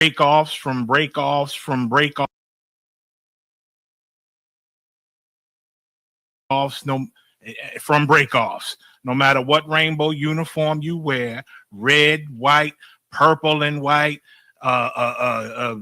breakoffs from breakoffs from breakoffs. No, from breakoffs. No matter what rainbow uniform you wear, red, white, purple, and white, all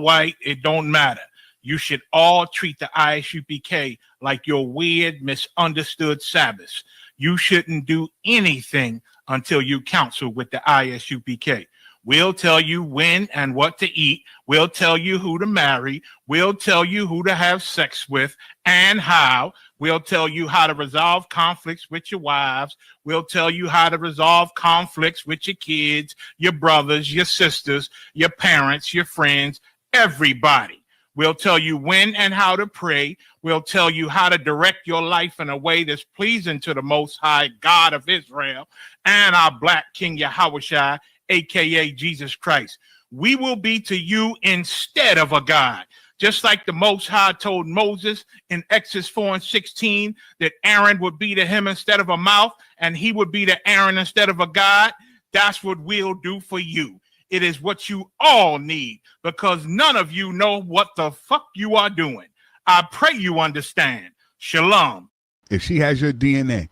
white, it don't matter. You should all treat the ISUPK like your weird, misunderstood Sabbaths. You shouldn't do anything until you counsel with the ISUPK. We'll tell you when and what to eat. We'll tell you who to marry. We'll tell you who to have sex with and how. We'll tell you how to resolve conflicts with your wives. We'll tell you how to resolve conflicts with your kids, your brothers, your sisters, your parents, your friends, everybody. We'll tell you when and how to pray. We'll tell you how to direct your life in a way that's pleasing to the Most High God of Israel and our Black King Yahushua, a.k.a. Jesus Christ. We will be to you instead of a God. Just like the Most High told Moses in Exodus 4:16 that Aaron would be to him instead of a mouth and he would be to Aaron instead of a God, that's what we'll do for you. It is what you all need because none of you know what the fuck you are doing. I pray you understand. Shalom. If she has your DNA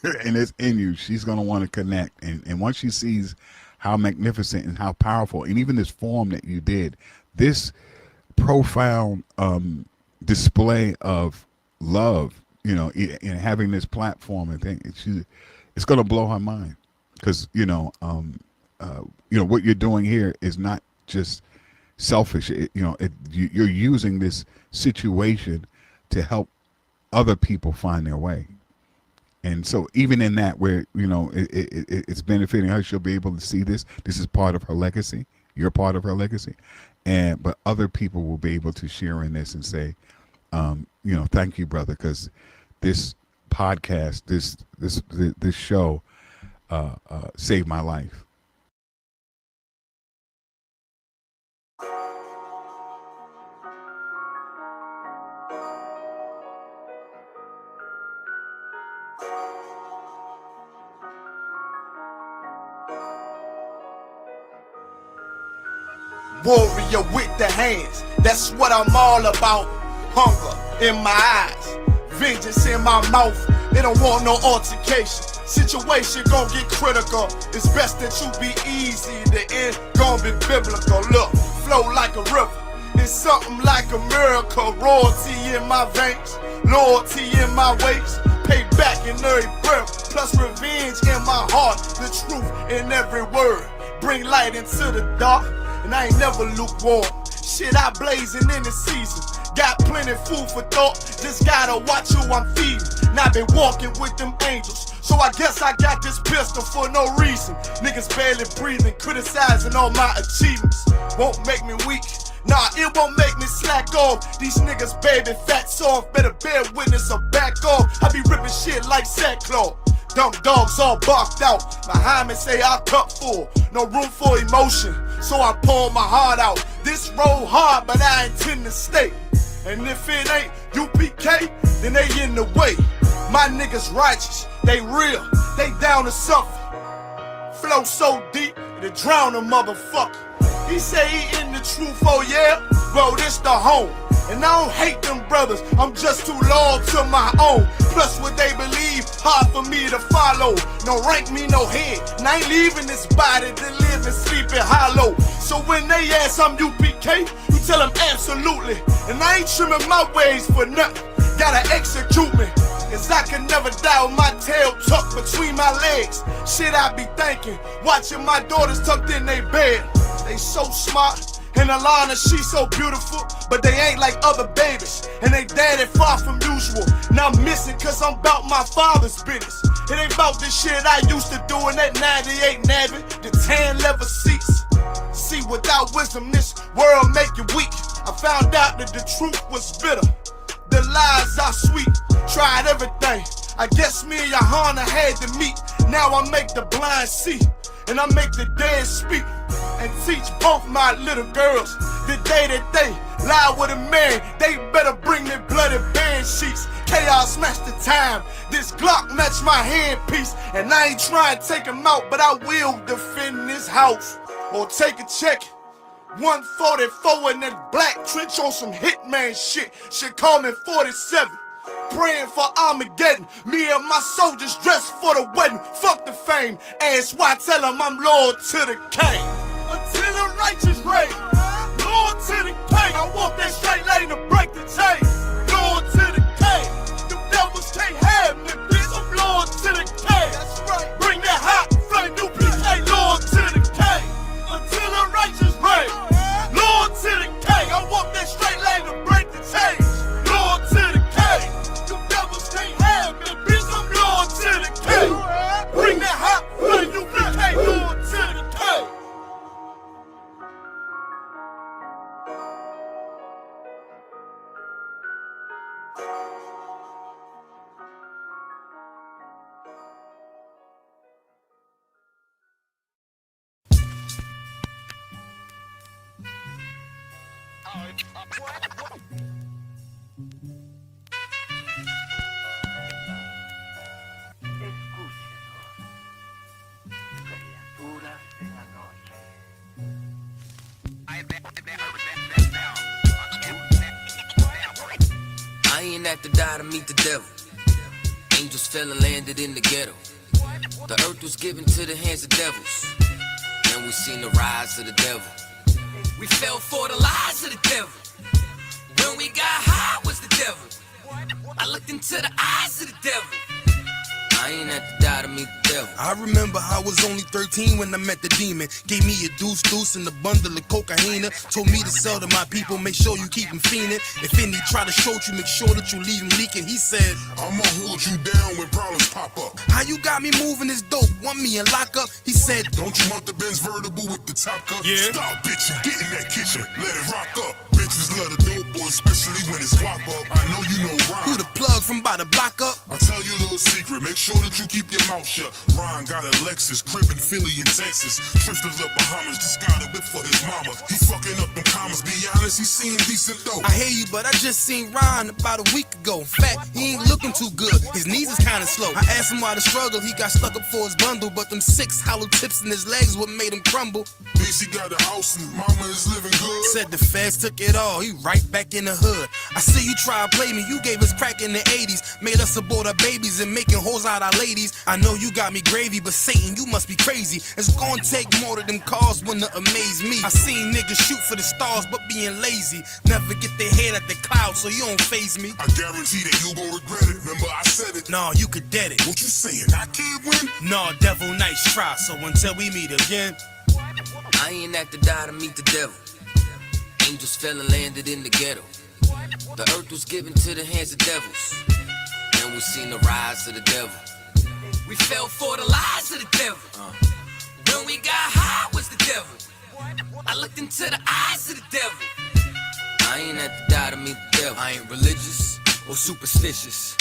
and it's in you, she's going to want to connect. And once she sees how magnificent and how powerful, and even this form that you did, this profound display of love, you know, in having this platform and thing, it's going to blow her mind because, what you're doing here is not just selfish. You're using this situation to help other people find their way. And so even in that where, it's benefiting her, she'll be able to see this. This is part of her legacy. You're part of her legacy. But other people will be able to share in this and say, thank you, brother, because this podcast, this show saved my life. Warrior with the hands, that's what I'm all about. Hunger in my eyes, vengeance in my mouth. They don't want no altercation. Situation gon' get critical. It's best that you be easy. The end gon' be biblical. Look, flow like a river. It's something like a miracle. Royalty in my veins, loyalty in my ways. Payback in every breath, plus revenge in my heart. The truth in every word. Bring light into the dark. And I ain't never lukewarm. Shit, I blazing in the season. Got plenty food for thought. Just gotta watch who I'm feeding. And I been walking with them angels. So I guess I got this pistol for no reason. Niggas barely breathing, criticizing all my achievements. Won't make me weak. Nah, it won't make me slack off. These niggas baby fat soft. Better bear witness or back off. I be ripping shit like sackcloth. Dumb dogs all barked out. Behind me say I cup full. No room for emotion. So I pour my heart out. This road hard, but I intend to stay. And if it ain't UPK, then they in the way. My niggas righteous, they real, they down to suffer. Flow so deep, to drown a motherfucker. He say he in the truth, oh yeah? Well, this the home. And I don't hate them brothers, I'm just too loyal to my own. Plus what they believe, hard for me to follow. No rank me, no head, and I ain't leaving this body to live and sleep in hollow. So when they ask I'm UPK, you tell them absolutely. And I ain't trimming my ways for nothing, gotta execute me. Cause I can never die with my tail tucked between my legs. Shit I be thinking, watching my daughters tucked in their bed. They so smart. And Alana, she so beautiful, but they ain't like other babies. And they daddy far from usual. Now I'm missing cause I'm about my father's business. It ain't about this shit I used to do in that 98 Navy, the tan leather seats. See, without wisdom, this world make you weak. I found out that the truth was bitter. The lies are sweet. Tried everything. I guess me and Johanna had to meet. Now I make the blind see. And I make the dead speak. And teach both my little girls the day that they lie with a man, they better bring me bloody bed sheets. Chaos match the time. This Glock match my handpiece. And I ain't trying to take him out, but I will defend this house. or take a check. 144 in that black trench on some hitman shit. Shit call me 47. Praying for Armageddon. Me and my soldiers dressed for the wedding. Fuck the fame. Ask why, tell them I'm loyal to the king. Until the righteous reign. Loyal to the king. I walk that straight lane to break the chain. Loyal to the king. The devils can't have me, bitch. I'm loyal to the king. That's right. Bring that hot flame, new bitch. Ain't loyal to the king. Until the righteous reign. Loyal to the king. I walk that straight lane to break the chain. Loyal to the king. The devils can't have me, bitch. I'm loyal to the king. Bring that hot flame, new bitch. Ain't loyal to the king. I ain't have to die to meet the devil. Angels fell and landed in the ghetto. The earth was given to the hands of devils. And we seen the rise of the devil. We fell for the lies of the devil. When we got high was the devil. I looked into the eyes of the devil. I ain't have to die to meet the devil. I remember I was only 13 when I met the demon. Gave me a deuce and a bundle of cocaine. Told me to sell to my people, make sure you keep them fiending. If any try to shoot you, make sure that you leave them leaking. He said, I'ma hold you down when problems pop up. how you got me moving this dope? Want me in lockup? He said, Don't you want the Benz vertible with the top cut? Yeah. Stop, bitch, you get in that kitchen, let it rock up. Bitches love the dope boy, especially when it's guap up. I know you know who Ron. the plug from by the block up? I'll tell you a little secret, make sure that you keep your mouth shut. Ron got a Lexus, crib in Philly and Texas. Trips to the Bahamas, just got a whip for his mama. He fucking up them commas, be honest, he seemed decent though. I hear you, but I just seen Ron about a week ago. In fact, he ain't looking too good. His knees is kinda slow. I asked him why the struggle. He got stuck up for his bundle, but them 6 hollow tips in his legs what made him crumble. BC got a house and mama is living good. Said the feds took it all. He right back in the hood. I see you try to play me. You gave us crack in the 80s. Made us abort our babies and making hoes out our ladies. I know you got me gravy, but Satan, you must be crazy. It's gonna take more than them cars when to amaze me. I seen niggas shoot for the stars, but being lazy. Never get their head at the clouds, so you don't faze me. I guarantee that you gon' regret it. Remember I said it. Nah, you could dead it. What you saying? I can't win? Nah, devil, nice try. So until we meet again. I ain't have to die to meet the devil. Angels fell and landed in the ghetto. The earth was given to the hands of devils. And we seen the rise of the devil. We fell for the lies of the devil. When we got high was the devil. I looked into the eyes of the devil. I ain't have to die to meet the devil. I ain't religious or superstitious,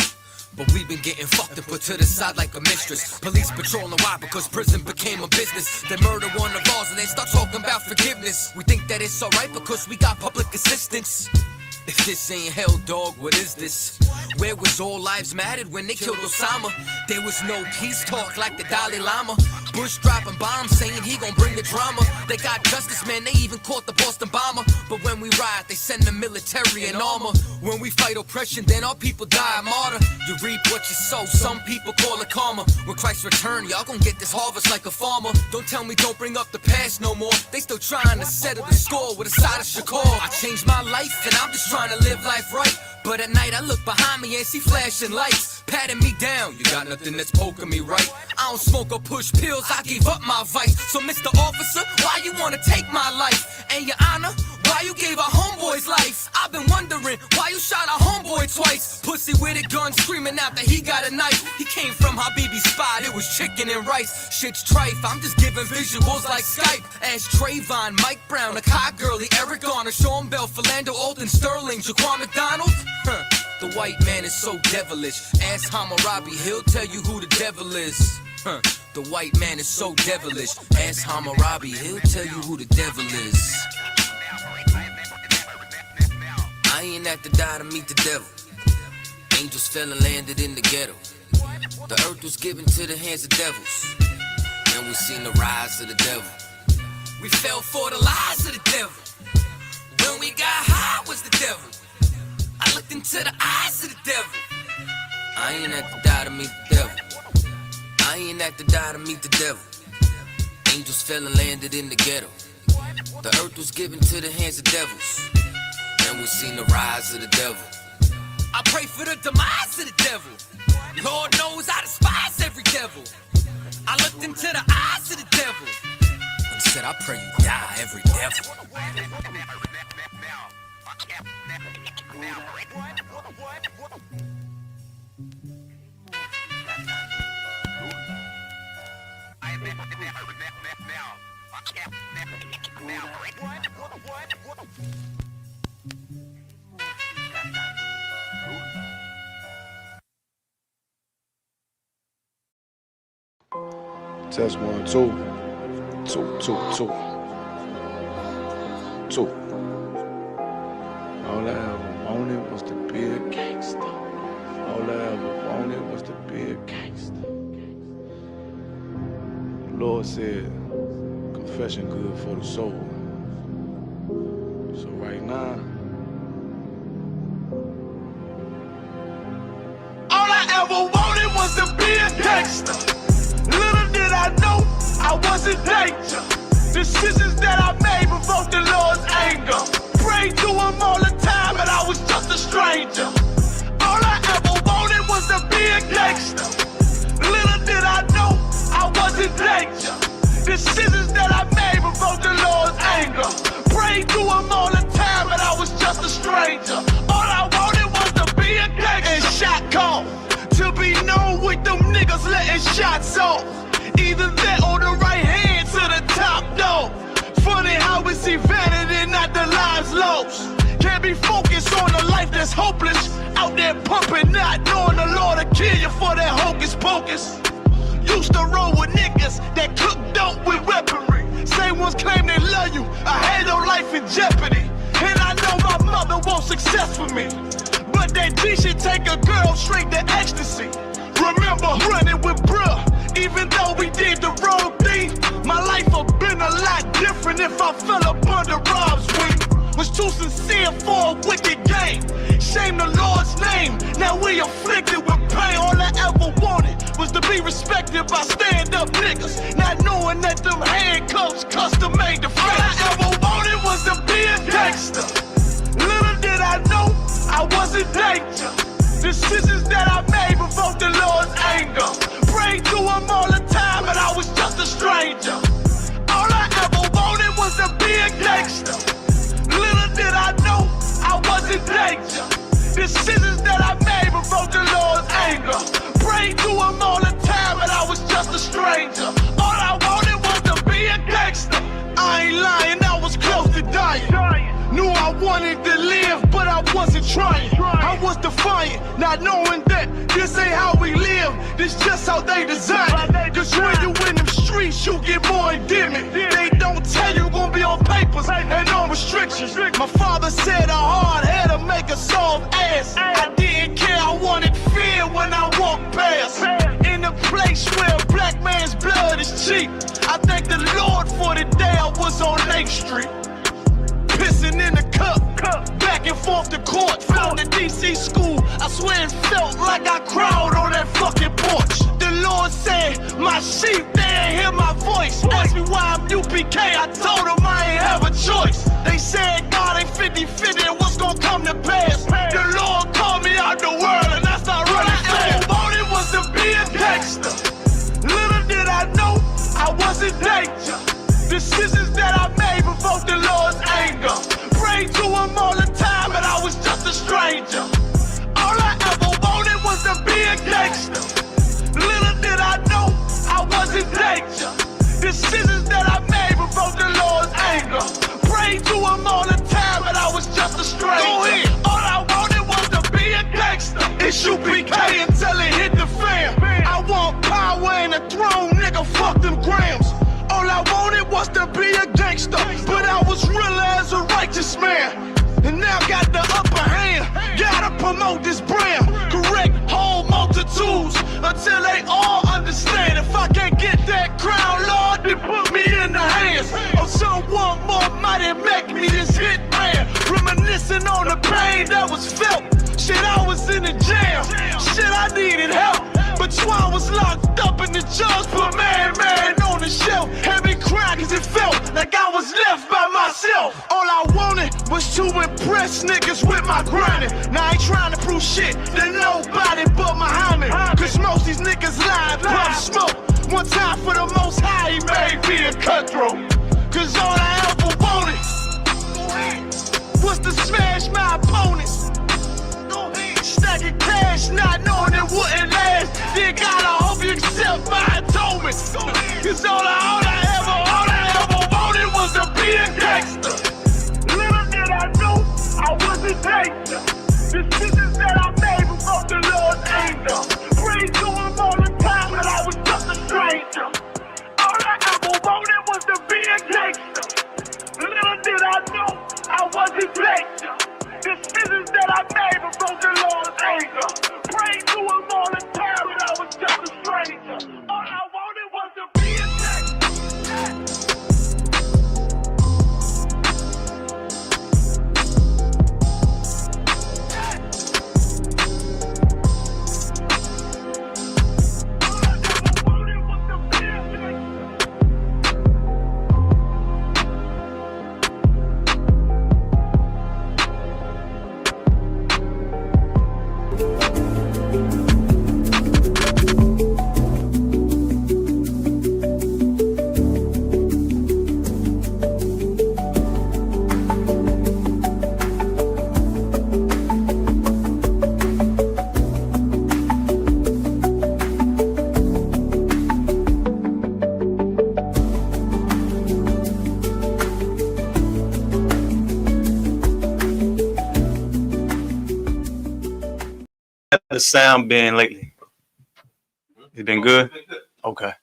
but we've been getting fucked and put to the side like a mistress. Police patrolling why? Because prison became a business. They murder one of ours and they start talking about forgiveness. We think that it's alright because we got public assistance. If this ain't hell, dog, what is this? Where was all lives mattered when they killed Osama? There was no peace talk like the Dalai Lama. Bush dropping bombs saying he gon' bring the drama. They got justice, man, they even caught the Boston bomber. But when we riot, they send the military in armor. When we fight oppression, then our people die a martyr. You reap what you sow, some people call it karma. When Christ return, y'all gon' get this harvest like a farmer. Don't tell me don't bring up the past no more. They still trying to settle the score with a side of Shakur. I changed my life and I'm just trying to live life right. But at night I look behind me and see flashing lights, patting me down. You got nothing that's poking me right. I don't smoke or push pills, I gave up my vice. So Mr. Officer, why you wanna take my life? And your honor, why you gave our homeboy's life? I've been wondering why you shot our homeboy twice. Pussy with a gun screaming out that he got a knife. He came from Habibi's spot, it was chicken and rice. Shit's trife, I'm just giving visuals like Skype. Ask Trayvon, Mike Brown, a Kai Gurley, Eric Garner, Sean Bell, Philando, Alden Sterling, Jaquan McDonald. The white man is so devilish. Ask Hammurabi, he'll tell you who the devil is. The white man is so devilish. Ask Hammurabi, he'll tell you who the devil is. I ain't have to die to meet the devil. Angels fell and landed in the ghetto. The earth was given to the hands of devils. And we seen the rise of the devil. We fell for the lies of the devil. When we got high was the devil. I looked into the eyes of the devil. I ain't have to die to meet the devil. I ain't have to die to meet the devil. Angels fell and landed in the ghetto. The earth was given to the hands of devils. And we seen the rise of the devil. I pray for the demise of the devil. Lord knows I despise every devil. I looked into the eyes of the devil and said, I pray you die, every devil. Test 1, 2. 2, 2, 2. 2. All I ever wanted was to be a gangster. All I ever wanted was to be a gangster. The Lord said, confession good for the soul. So right now, all I ever wanted was to be a gangster. Little did I know I was in danger. Decisions that I made provoked the Lord's anger. Prayed to him all the time, and I was just a stranger. All I ever wanted was to be a gangster. Little did I know I was in danger. Decisions that I made provoked the Lord's anger. Prayed to him all the time, and I was just a stranger. All I wanted was to be a gangster. And shot call to be known with them niggas letting shots off. Either that or the right hand to the top dog. Funny how we see vanity, not the lives lost. Can't be focused on a life that's hopeless. Out there pumping, not knowing the Lord will kill you for that hocus pocus. Used to roll with niggas that cook dope with weaponry. Same ones claim they love you. I had no life in jeopardy. And I know my mother wants success for me. But that G should take a girl straight to ecstasy. Remember running with bruh, even though we did the wrong thing. My life would've been a lot different if I fell up under Rob's wing. Was too sincere for a wicked game. Shame the Lord's name. Now we afflicted with pain. All I ever wanted was to be respected by stand-up niggas. Not knowing that them handcuffs custom made the face. All I ever wanted was to be a gangster. Little did I know I was in danger. Decisions that I made provoked the Lord's anger. Prayed to him all the time, and I was just a stranger. All I ever wanted was to be a gangster. Little did I know I was in danger. Decisions that I made provoked the Lord's anger. Prayed to him all the time, and I was just a stranger. All I wanted was to be a gangster. I ain't lying, I was close to dying. Knew I wanted to live, but I wasn't trying. I was defiant, not knowing that this ain't how we live. This just how they design it. Cause when you in them streets, you get more endemic. They don't tell you gonna be on papers and on restrictions. My father said a hard head to make a soft ass. I didn't care, I wanted fear when I walked past. In a place where a black man's blood is cheap. I thank the Lord for the day I was on Lake Street. Pissing in the cup, back and forth to court. Found the DC school, I swear it felt like I crawled on that fucking porch. The Lord said, my sheep, they ain't hear my voice. Asked me why I'm UPK, I told them I ain't have a choice. They said God ain't 50-50 and what's gonna come to pass. The Lord called me out the world and I started running fast. All I wanted was to be a gangster. Little did I know I was in danger. Decisions that I made provoked the Lord's anger. Prayed to him all the time, and I was just a stranger. All I ever wanted was to be a gangster. Little did I know I was in danger. Decisions that I made provoked the Lord's anger. Prayed to him all the time, and I was just a stranger. Go ahead. All I wanted was to be a gangster. ISUPK until it hit the fan. I want power and a throne, nigga, fuck them grams. All I wanted was to be a gangster, but I was real as a righteous man. And now got the upper hand, gotta promote this brand. Correct whole multitudes until they all understand. If I can't get that crown, Lord, then put me in the hands of some nobody make me this hit man. Reminiscing on the pain that was felt. Shit, I was in the jail. Shit, I needed help. But Twan was locked up and the judge put man on the shelf. Had me crying cause it felt like I was left by myself. All I wanted was to impress niggas with my grinding. Now I ain't trying to prove shit to nobody but Muhammad. Cause most these niggas lie, pop smoke. One time for the most high, he made me a cutthroat. Cause all I ever wanted was to smash my opponents. Stacking cash, not knowing it wouldn't last. Dear God, I hope you accept my atonement. Cause all I ever wanted was to be a gangster. Little did I know I was a gangster. Decisions that I made were from the Lord's angel. Praise to him all the time, but I was just a stranger. All I ever wanted was to be a gangster. Little did I know I was a gangster. Decisions that I made were from the Lord's anger. Prayed to him all the time, but I was just a stranger. All I wanted was to be a The sound been lately? It's been good? Okay.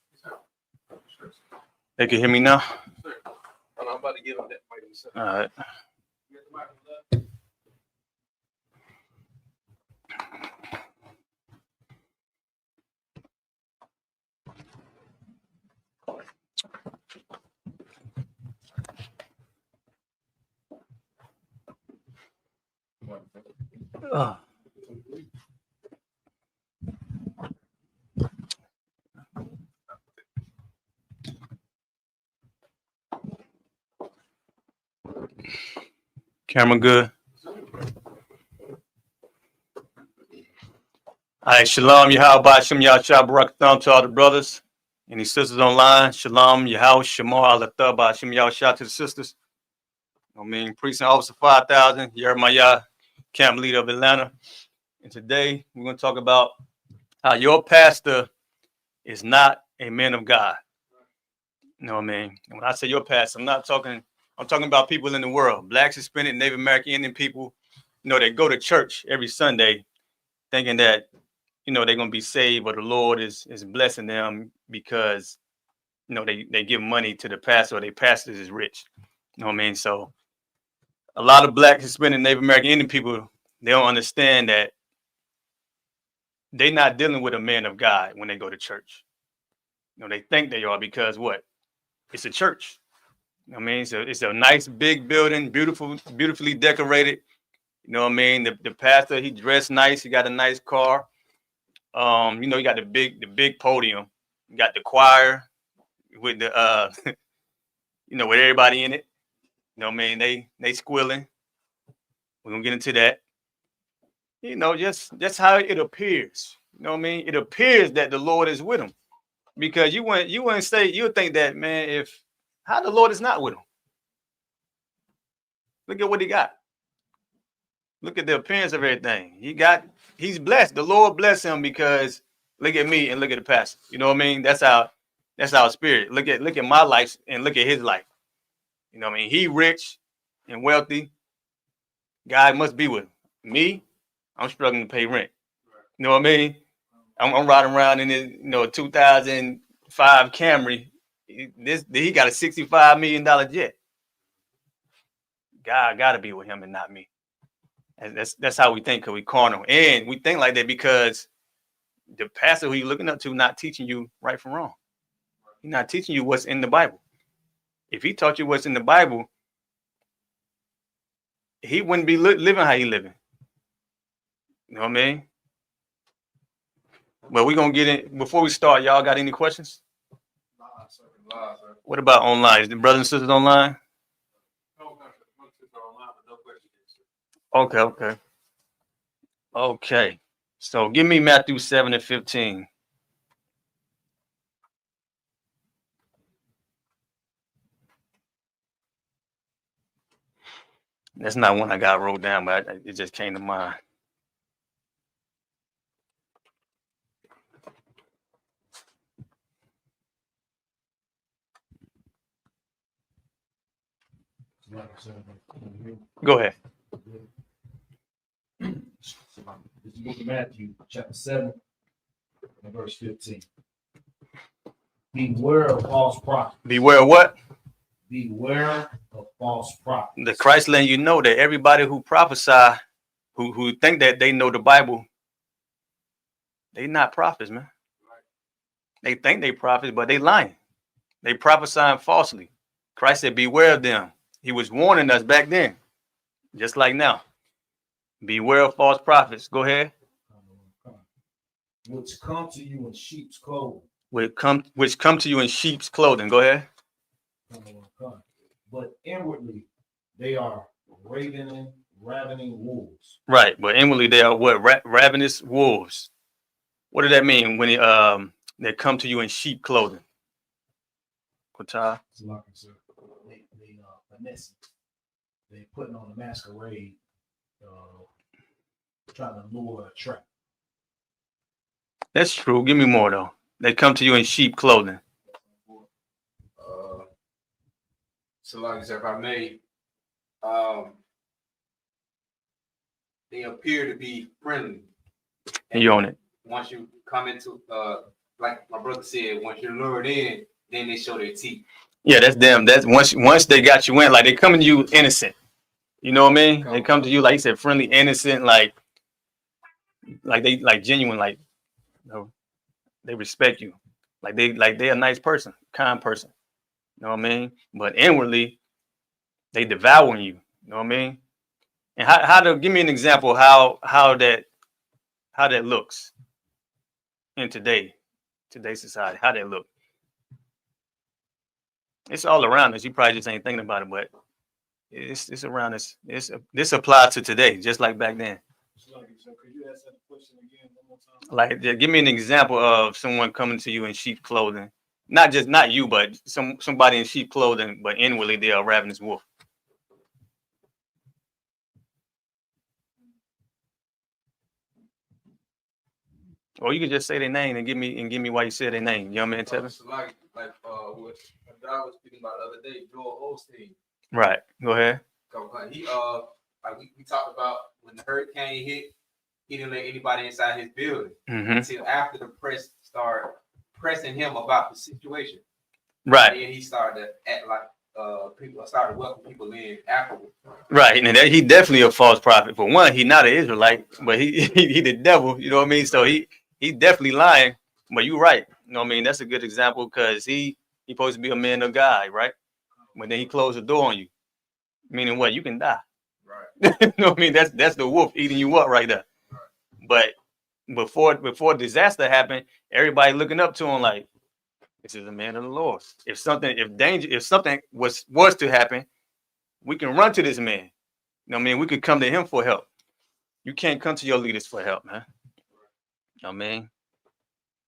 They can hear me now? I'm about to give him that mic. All right. Camera good? All right, shalom, Yahweh, Shem Yahshua, Barakathan to all the brothers. Any sisters online, shalom, Yahweh, Shamar, Alatha, Shem Yahshua to the sisters. I mean, Precinct Officer 5000, Jeremiah, Camp Leader of Atlanta. And today we're going to talk about how your pastor is not a man of God. You know what I mean? And when I say your pastor, I'm talking about people in the world, Blacks, Hispanic, Native American, Indian people. You know, they go to church every Sunday thinking that, you know, they're going to be saved, or the Lord is blessing them because, you know, they give money to the pastor, or their pastor is rich. You know what I mean? So a lot of Black, Hispanic, Native American, Indian people, they don't understand that they're not dealing with a man of God when they go to church. You know, they think they are because what? It's a church. You know what I mean? So it's a nice big building, beautifully decorated. You know what I mean? The pastor, he dressed nice. He got a nice car. You know, you got the big podium. You got the choir with the you know, with everybody in it. You know what I mean? They squealing. We're gonna get into that. You know, just how it appears. You know what I mean? It appears that the Lord is with him. Because you wouldn't say, you would think that, man, how the Lord is not with him. Look at what he got. Look at the appearance of everything. He's blessed. The Lord bless him because look at me and look at the pastor. You know what I mean? That's our spirit. Look at my life and look at his life. You know what I mean? He rich and wealthy. God must be with him. Me, I'm struggling to pay rent. You know what I mean? I'm riding around in this, you know, 2005 Camry. He got a $65 million jet. God got to be with him and not me. And that's how we think, because we carnal. And we think like that because the pastor who you're looking up to not teaching you right from wrong. He's not teaching you what's in the Bible. If he taught you what's in the Bible, he wouldn't be living how he living. You know what I mean? Well, we're gonna get in before we start. Y'all got any questions? What about online? Is the brothers and sisters online? Okay. Okay. So give me Matthew 7:15. That's not one I got wrote down, but it just came to mind. Go ahead. This is the book of Matthew, chapter 7, and verse 15. Beware of false prophets. Beware of what? Beware of false prophets. The Christ letting you know that everybody who prophesy, who think that they know the Bible, they not prophets, man. They think they prophets, but they lying. They prophesying falsely. Christ said, beware of them. He was warning us back then, just like now. Beware of false prophets. Go ahead. Which come to you in sheep's clothing. Which come to you in sheep's clothing. Go ahead. But inwardly, they are ravening wolves. Right, but inwardly they are what? Ravenous wolves. What does that mean when they come to you in sheep clothing? Qatar. They finessing. They putting on a masquerade, trying to lure a trap. That's true. Give me more though. They come to you in sheep clothing. So like I said, if I may, they appear to be friendly. And you own it. Once you come into, like my brother said, once you're lured in, then they show their teeth. Yeah, that's them. That's once they got you in, like they come to you innocent. You know what I mean? They come to you like he said, friendly, innocent, like they genuine, like you know, they respect you, like they're a nice person, kind person. You know what I mean? But inwardly, they devouring you. You know what I mean? And how to give me an example of how that looks in today's society. How that look? It's all around us. You probably just ain't thinking about it, but it's around us. This applies to today, just like back then. Could you ask that question again one more time? Like, give me an example of someone coming to you in sheep clothing. Not you, but somebody in sheep clothing, but inwardly they are a ravenous wolf. Or you can just say their name and give me why you said their name. Young man, Tevin. So like what I was speaking about the other day, Joel Osteen. Right. Go ahead. He like we talked about when the hurricane hit, he didn't let anybody inside his building until after the press started pressing him about the situation. Right. And then he started to act like people started welcoming people in afterwards. Right. And he definitely a false prophet. For one, he not an Israelite, but he the devil. You know what I mean? So he definitely lying. But you're right. You know what I mean? That's a good example because he supposed to be a man of God, right? But then he closed the door on you. Meaning what? You can die. Right. You know what I mean? That's the wolf eating you up right there. Right. But before disaster happened, everybody looking up to him like, this is a man of the Lord. If something was to happen, we can run to this man. You know what I mean? We could come to him for help. You can't come to your leaders for help, man. You know what I mean?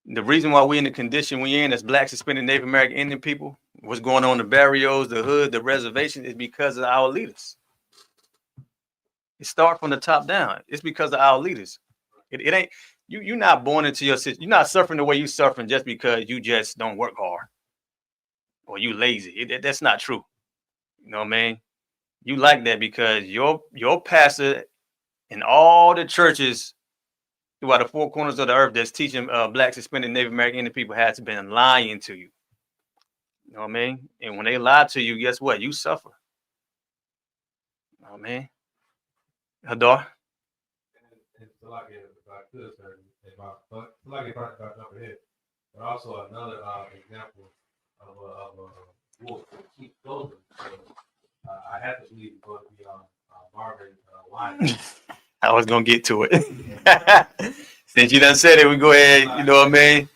The reason why we're in the condition we're in as Black, Hispanic, Native American Indian people, what's going on in the barrios, the hood, the reservation, is because of our leaders. It starts from the top down. It's because of our leaders. It ain't you're not born into your situation. You're not suffering the way you're suffering just because you just don't work hard or you lazy. That's not true. You know what I mean? You like that because your pastor and all the churches throughout the four corners of the earth that's teaching Black, Hispanic, Native American Indian people has been lying to you. You know what I mean? And when they lie to you, guess what? You suffer. You know what I mean? Hadar? But also another example of a wolf that keeps closing. So, I have to believe it's going to be on Marvin Winans. I was gonna get to it. Since you done said it, we go ahead. You know what I mean?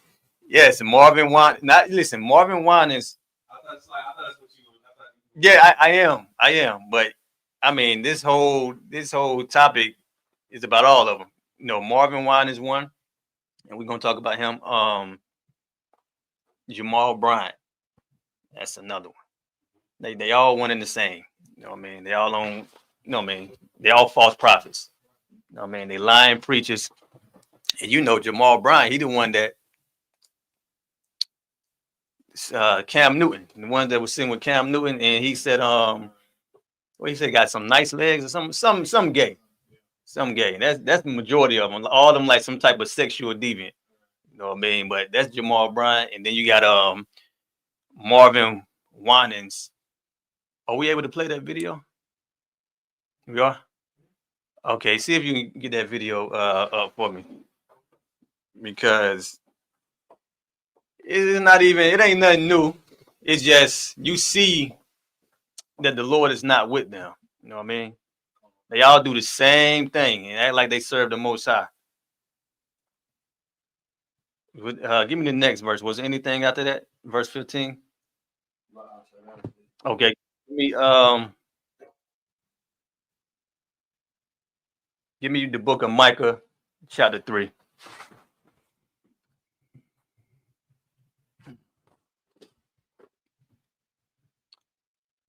Yes, Marvin Winans. Marvin Winans. I thought that's what you were. Yeah, I am. But I mean, this whole topic is about all of them. You know, Marvin Winans is one, and we're gonna talk about him. Jamal Bryant, that's another one. They all one and the same. You know what I mean? They all on. You know what I mean? They all false prophets. You know what I mean? They lying preachers. And you know Jamal Bryant, he the one that Cam Newton, the one that was sitting with Cam Newton, and he said, what he said, got some nice legs or some gay. Some gay. That's the majority of them. All of them like some type of sexual deviant. You know what I mean? But that's Jamal Bryant. And then you got Marvin Winans. Are we able to play that video? We are? Okay, see if you can get that video up for me. Because it ain't nothing new. It's just you see that the Lord is not with them. You know what I mean? They all do the same thing and act like they serve the Most High. Give me the next verse. Was there anything after that? Verse 15? Okay. Give me the book of Micah, chapter 3.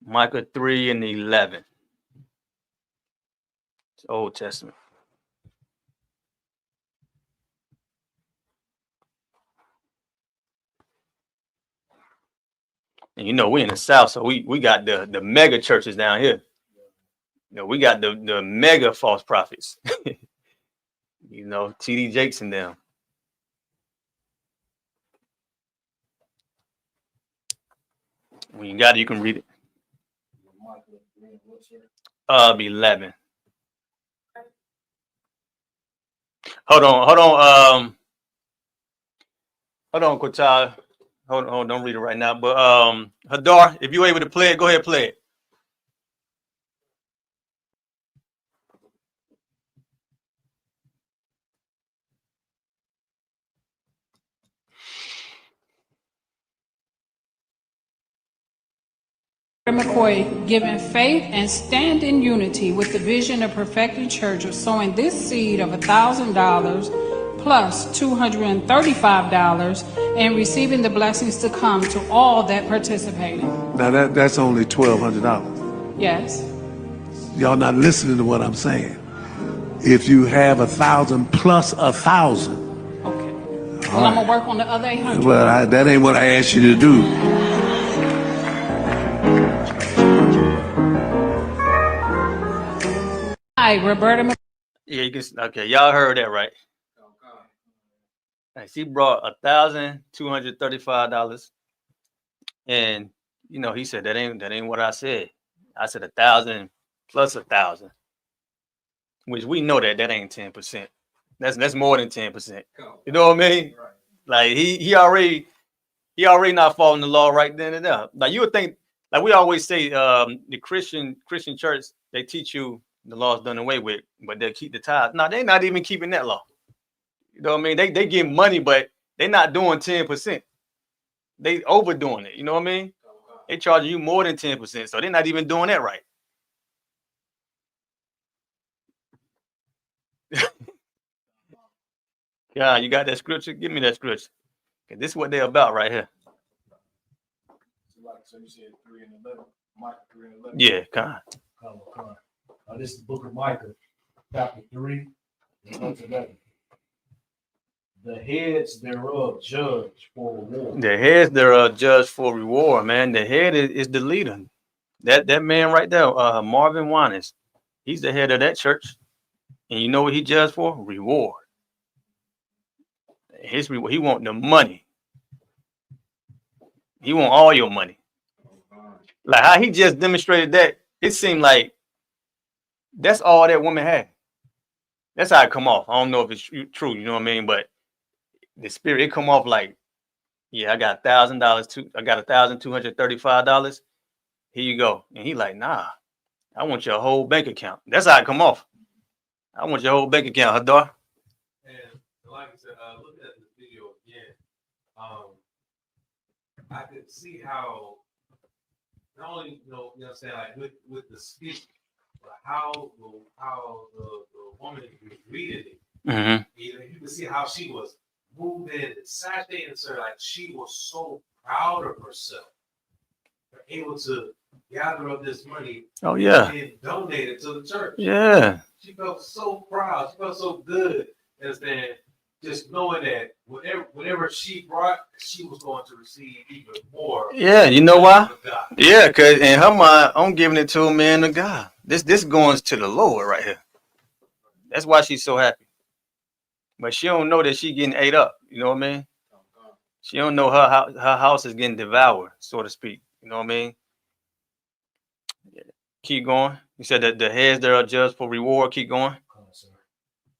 Micah 3 and 11. It's Old Testament. And you know, we in the South, so we got the mega churches down here. You know, we got the mega false prophets. You know, T.D. Jakes and them. When you got it, you can read it. 11. Hold on, Qatar. Hold on, don't read it right now. But Hadar, if you're able to play it, go ahead, play it. McCoy, given faith and stand in unity with the vision of perfecting church of sowing this seed of $1,000 plus $235 and receiving the blessings to come to all that participated. Now that's only $1,200. Yes. Y'all not listening to what I'm saying. If you have 1,000 plus 1,000. Okay. Well, I'm gonna work on the other 800. Well, that ain't what I asked you to do. Hi, Roberta. Yeah, you can. Okay, y'all heard that right? She brought $1,235, and you know he said that ain't what I said. I said 1,000 plus 1,000, which we know that ain't 10%. That's more than 10%. You know what I mean? Right. Like he already not following the law right then and there. Like you would think, like we always say, the Christian church, they teach you the law's done away with, but they'll keep the tithe. No, they're not even keeping that law. You know what I mean? They get money, but they're not doing 10%. They overdoing it. You know what I mean? They charging you more than 10%, so they're not even doing that right. Yeah, you got that scripture? Give me that scripture. Okay, this is what they're about right here. So you said 3 and 11. Micah 3 and 11. Yeah, kind. This is the book of Micah, chapter 3, verse 11. The heads thereof judge for reward. The heads thereof judge for reward, man. The head is the leader. That man right there, Marvin Winans, he's the head of that church. And you know what he judged for? Reward. His reward, he want the money. He want all your money. Like how he just demonstrated that, it seemed like that's all that woman had. That's how it come off. I don't know if it's true, you know what I mean? But the spirit, it come off like, yeah, I got $1,000 I got $1,235. Here you go. And he like, nah, I want your whole bank account. That's how it come off. I want your whole bank account, Hadar. And like I said, looking at the video again, I could see how not only you know what I'm saying, like with the speech, but how the woman reading it. Mm-hmm. You can see how she was moving and sashaying her, like she was so proud of herself, able to gather up this money. Oh yeah. And donate it to the church. Yeah. She felt so proud. She felt so good, as then just knowing that whatever she brought, she was going to receive even more. Yeah, you know why? Yeah, cause in her mind, I'm giving it to a man to God. This going to the Lord right here. That's why she's so happy. But she don't know that she getting ate up. You know what I mean? She don't know her house is getting devoured, so to speak. You know what I mean? Keep going. You said that the heads that are judged for reward. Keep going.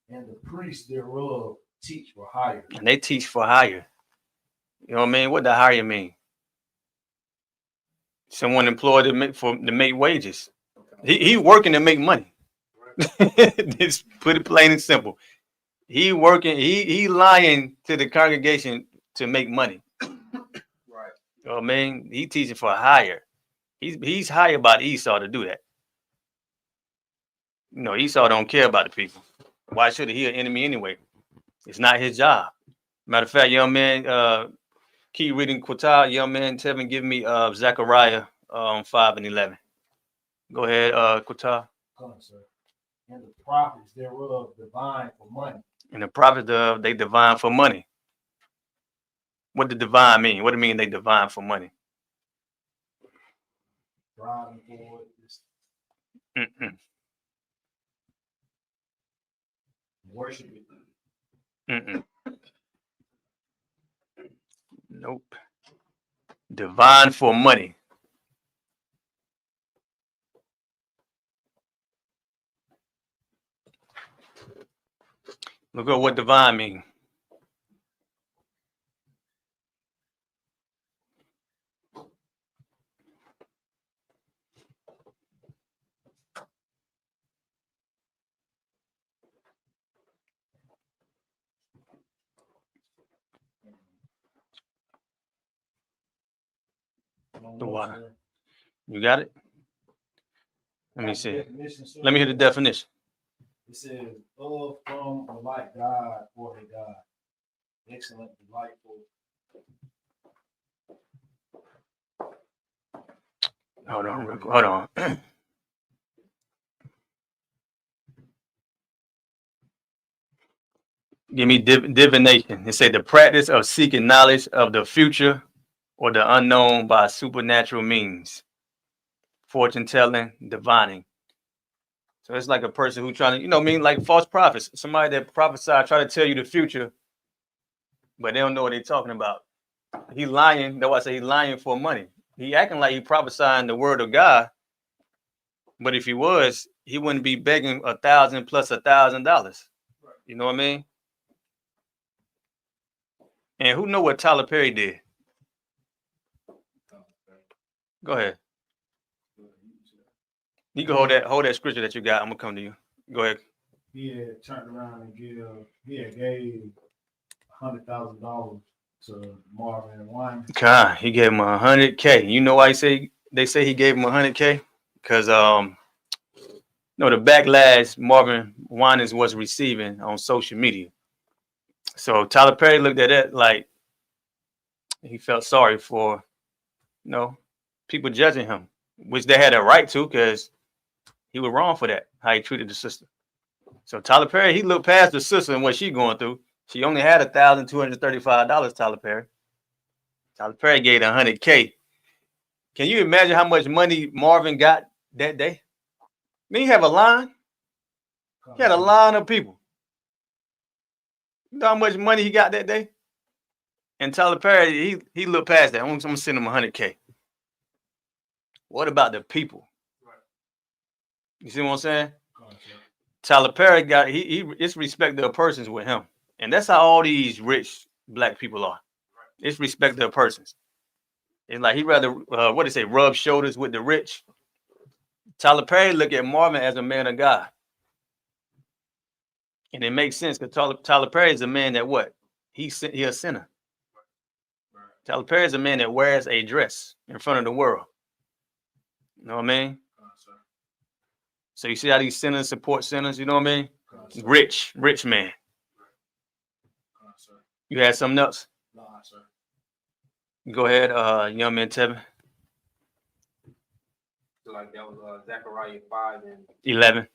And the priests thereof teach for hire. And they teach for hire. You know what I mean? What the hire mean? Someone employed to make wages. He working to make money. Just put it plain and simple. He working. He lying to the congregation to make money. Right. You know what I mean? He teaching for hire. He's hired by Esau to do that. You know, Esau don't care about the people. Why should he an enemy anyway? It's not his job. Matter of fact, young man, keep reading Qatar. Young man, Tevin, give me Zechariah 5:11. Go ahead, Qatar. Come, sir. And the prophets thereof divine for money. And the prophets they divine for money. What did divine mean? What do you mean they divine for money? Driving forward. Worshiping. Nope. Divine for money. Look at what divine mean. The water. You got it? Let me see. Let me hear the definition. It says, of, from, or like God, for a God. Excellent, delightful. Hold on. Give me divination. It say the practice of seeking knowledge of the future or the unknown by supernatural means. Fortune telling, divining. So it's like a person who trying to, you know what I mean, like false prophets. Somebody that prophesy, try to tell you the future, but they don't know what they're talking about. He lying. That's why I say he lying for money. He acting like he prophesying the word of God, but if he was, he wouldn't be begging $1,000 plus $1,000. You know what I mean? And who know what Tyler Perry did? Go ahead. You can hold that scripture that you got. I'm gonna come to you. Go ahead. He had turned around and gave $100,000 to Marvin Winans. God, he gave him $100K. You know why they say he gave him $100K? Because the backlash Marvin Winans was receiving on social media. So Tyler Perry looked at it like he felt sorry for, people judging him, which they had a right to, because he was wrong for that, how he treated the sister. So Tyler Perry, he looked past the sister and what she going through. She only had $1,235, Tyler Perry. Tyler Perry gave $100K. Can you imagine how much money Marvin got that day? Then he have a line. He had a line of people. You know how much money he got that day? And Tyler Perry, he looked past that. I'm gonna send him $100K. What about the people? You see what I'm saying? Tyler Perry got it's respect their persons with him. And that's how all these rich black people are. It's respect their persons. It's like he rather rub shoulders with the rich Tyler Perry look at Marvin as a man of God. And it makes sense because Tyler Perry is a man that what? He's a sinner. Tyler Perry is a man that wears a dress in front of the world. You know what I mean? So you see how these sinners support sinners, you know what I mean? Rich man. You had something else? Go ahead, young man Tevin. So like that was Zechariah 5 and 11.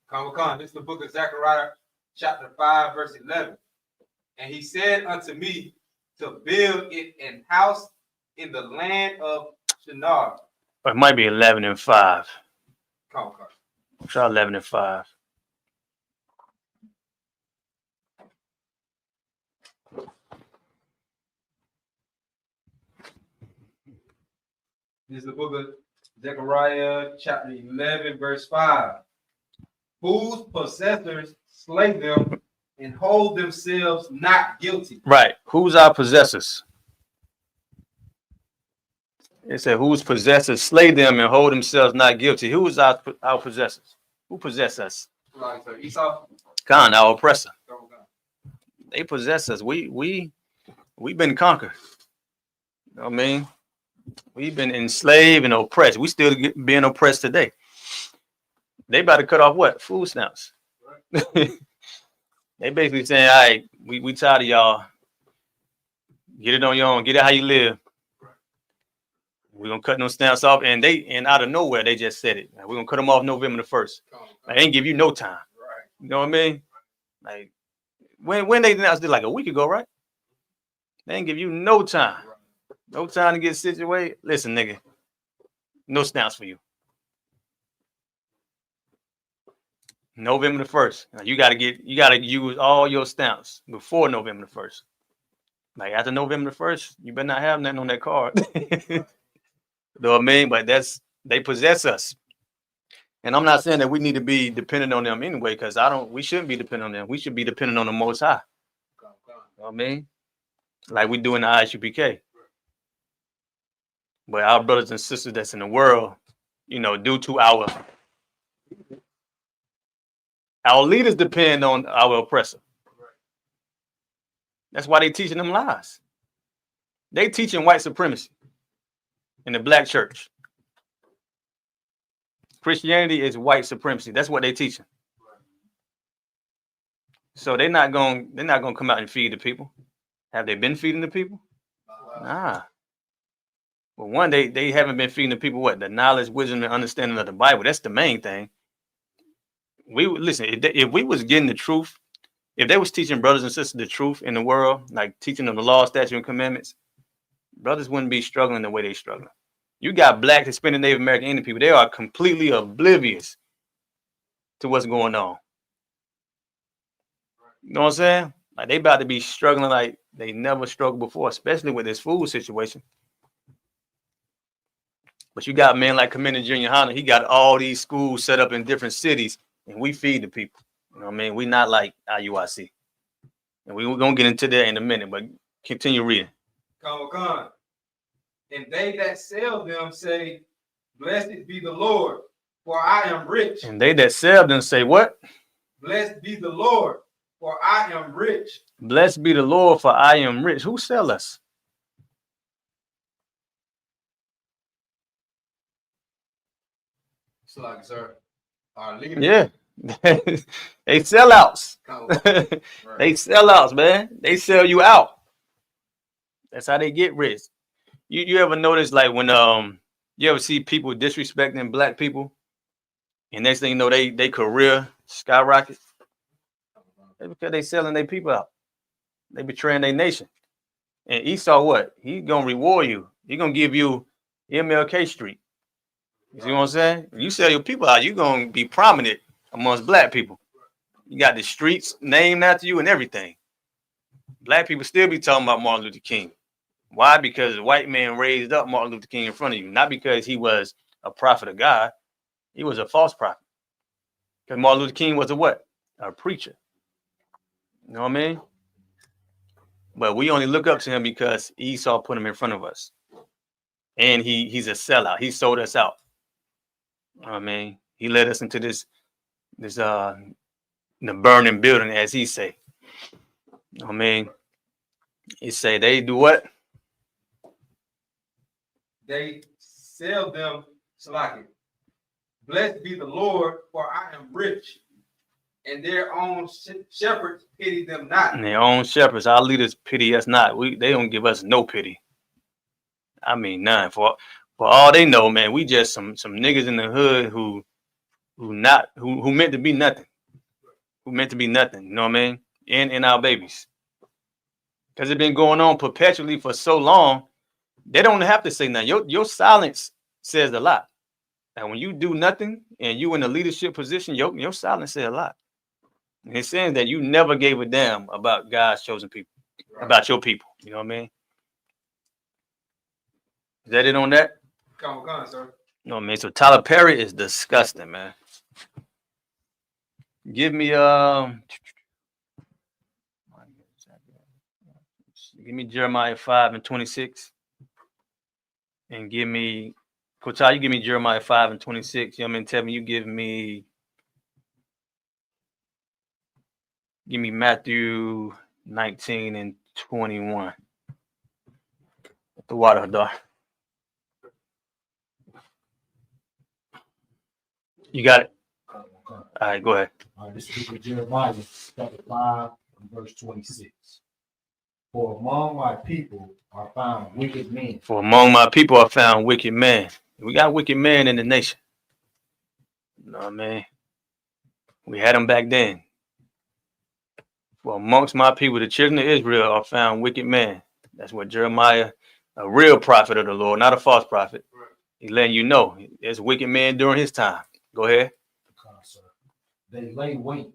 Come. This is the book of Zechariah, chapter 5, verse 11. And he said unto me to build it an house in the land of Shinar. Or it might be 11 and 5. Come. Try 11 and 5. This is the book of Zechariah, chapter 11, verse 5. Whose possessors slay them and hold themselves not guilty. Right. Who's our possessors? It said, whose possessors slay them and hold themselves not guilty. Who is our possessors? Who possess us? Right, so Esau. Khan, our oppressor. They possess us. We've been conquered. You know what I mean? We've been enslaved and oppressed. We still being oppressed today. They about to cut off what? Food stamps. They basically saying, all right, we tired of y'all. Get it on your own. Get it how you live. We're gonna cut those stamps off, and out of nowhere they just said it. We're gonna cut them off November the 1st. I ain't give you no time. You know what I mean? Like when they announced it like a week ago, right? They ain't give you no time. No time to get situated. Listen, nigga, no stamps for you. November the 1st. Now, you gotta use all your stamps before November the 1st. Like after November the 1st, you better not have nothing on that card. You know what I mean? But they possess us. And I'm not saying that we need to be dependent on them anyway, because we shouldn't be dependent on them. We should be dependent on the Most High. You know what I mean? Like we do in the ISUPK. But our brothers and sisters that's in the world, you know, due to our leaders depend on our oppressor. That's why they teaching them lies. They teaching white supremacy in the black church. Christianity is white supremacy. That's what they teaching. So they're not going to come out and feed the people. Have they been feeding the people? Nah. Well, one, they haven't been feeding the people what? The knowledge, wisdom, and understanding of the Bible. That's the main thing. Listen, if we was getting the truth, if they was teaching brothers and sisters the truth in the world, like teaching them the law, statute, and commandments, brothers wouldn't be struggling the way they struggling. You got black, Hispanic, Native American, Indian people. They are completely oblivious to what's going on. You know what I'm saying? Like they about to be struggling like they never struggled before, especially with this food situation. But you got men like Commander Junior Honda. He got all these schools set up in different cities, and we feed the people. You know what I mean? We not like IUIC. And we're going to get into that in a minute, but continue reading. Come. And they that sell them say, blessed be the Lord, for I am rich. And they that sell them say what? Blessed be the Lord, for I am rich. Blessed be the Lord, for I am rich. Who sell us? It's like, sir, our leader. Yeah. They sell outs. They sell outs, man. They sell you out. That's how they get rich. You ever notice like when you ever see people disrespecting black people, and next thing you know they career skyrocket? That's because they selling their people out. They betraying their nation. And Esau, what? He gonna reward you. He gonna give you MLK Street. You see what I'm saying? If you sell your people out, you're gonna be prominent amongst black people. You got the streets named after you and everything. Black people still be talking about Martin Luther King. Why? Because the white man raised up Martin Luther King in front of you. Not because he was a prophet of God. He was a false prophet. Because Martin Luther King was a what? A preacher. You know what I mean? But we only look up to him because Esau put him in front of us. And he's a sellout. He sold us out. I mean, he led us into this the burning building, as he say. I mean, he say they do what? They sell them slacking. Blessed be the Lord, for I am rich, and their own shepherds pity them not. And their own shepherds, our leaders pity us not. They don't give us no pity. I mean, none. For all they know, man, we just some niggas in the hood who meant to be nothing. Who meant to be nothing. You know what I mean? In our babies. Because it's been going on perpetually for so long, they don't have to say nothing. Your silence says a lot. And when you do nothing and you in a leadership position, your silence says a lot. And it's saying that you never gave a damn about God's chosen people, about your people. You know what I mean? Is that it on that? Come on, sir. No, man. So Tyler Perry is disgusting, man. Give me Jeremiah 5:26, and give me Coach, you give me Jeremiah 5:26. You know what I mean? Tell me you give me Matthew 19:21. The water, dog. You got it. All right, go ahead. All right, this is Jeremiah chapter 5 and verse 26. For among my people are found wicked men. For among my people are found wicked men. We got wicked men in the nation. You know what I mean? We had them back then. For amongst my people, the children of Israel are found wicked men. That's what Jeremiah, a real prophet of the Lord, not a false prophet. He's letting you know there's wicked men during his time. Go ahead. They lay wait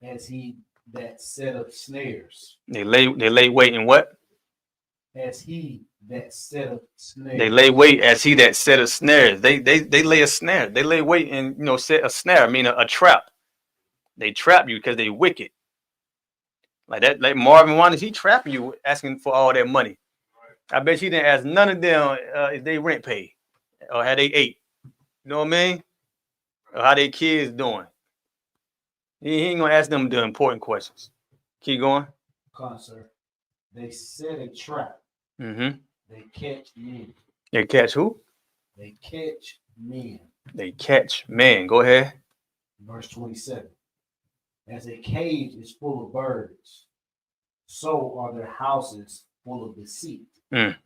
as he that set up snares. They lay wait in what? As he that set up snares. They lay wait as he that set up snares. They lay a snare. They lay wait and set a snare, meaning a trap. They trap you because they wicked. Like that, like Marvin Winans, he trapping you asking for all that money. I bet you didn't ask none of them if they rent paid or how they ate. You know what I mean? Or how their kids doing. He ain't gonna ask them the important questions. Keep going. Sir. They set a trap. Mm-hmm. They catch men. They catch who? They catch men. They catch men. Go ahead. Verse 27. As a cage is full of birds, so are their houses full of deceit. That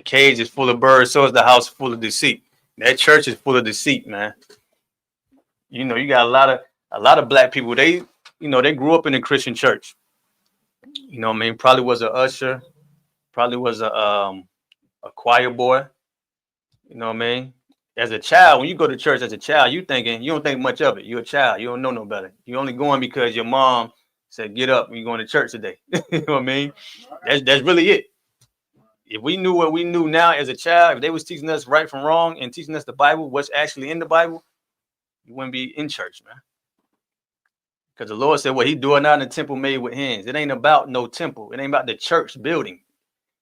cage is full of birds, so is the house full of deceit. That church is full of deceit, man. You know, you got a lot of black people. They grew up in a Christian church. You know what I mean? Probably was an usher, probably was a choir boy. You know what I mean? As a child, when you go to church as a child, you don't think much of it. You're a child. You don't know no better. You're only going because your mom said, get up, we're going to church today. You know what I mean? That's really it. If we knew what we knew now as a child, if they was teaching us right from wrong and teaching us the Bible, what's actually in the Bible, you wouldn't be in church, man. Because the Lord said, what he doing out in the temple made with hands. It ain't about no temple. It ain't about the church building.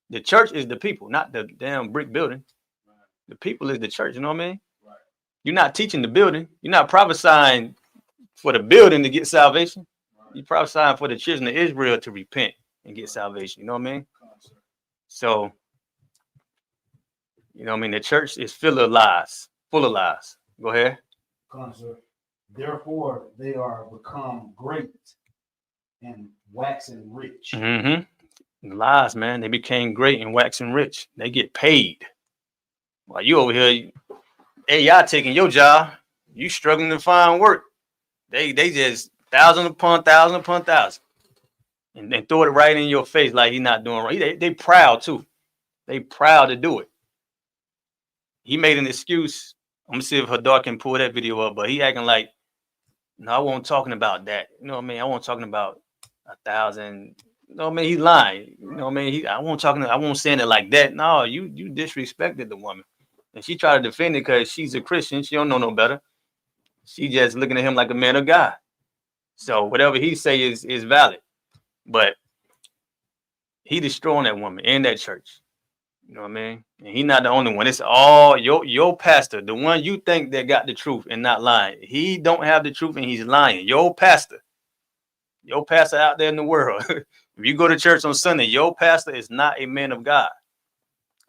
The church is the people, not the damn brick building. The people is the church, you know what I mean? Right. You're not teaching the building. You're not prophesying for the building to get salvation. Right. You're prophesying for the children of Israel to repent and get salvation. You know what I mean? So, you know what I mean? The church is full of lies. Full of lies. Go ahead. Therefore, they are become great and waxing rich. Mm-hmm. Lies, man. They became great and waxing rich. They get paid. While you over here, y'all taking your job, you struggling to find work. They just thousand upon thousand, and throw it right in your face like he's not doing right. They proud too. They proud to do it. He made an excuse. I'm gonna see if Hadar can pull that video up, but he acting like, no, I wasn't talking about that. You know what I mean? I wasn't talking about 1,000. You know what I mean? He's lying. You know what I mean? I won't saying it like that. No, you disrespected the woman. And she tried to defend it because she's a Christian. She don't know no better. She just looking at him like a man of God. So whatever he say is valid. But he destroying that woman in that church. You know what I mean? And he not the only one. It's all your pastor, the one you think that got the truth and not lying. He don't have the truth and he's lying. Your pastor out there in the world. If you go to church on Sunday, your pastor is not a man of God.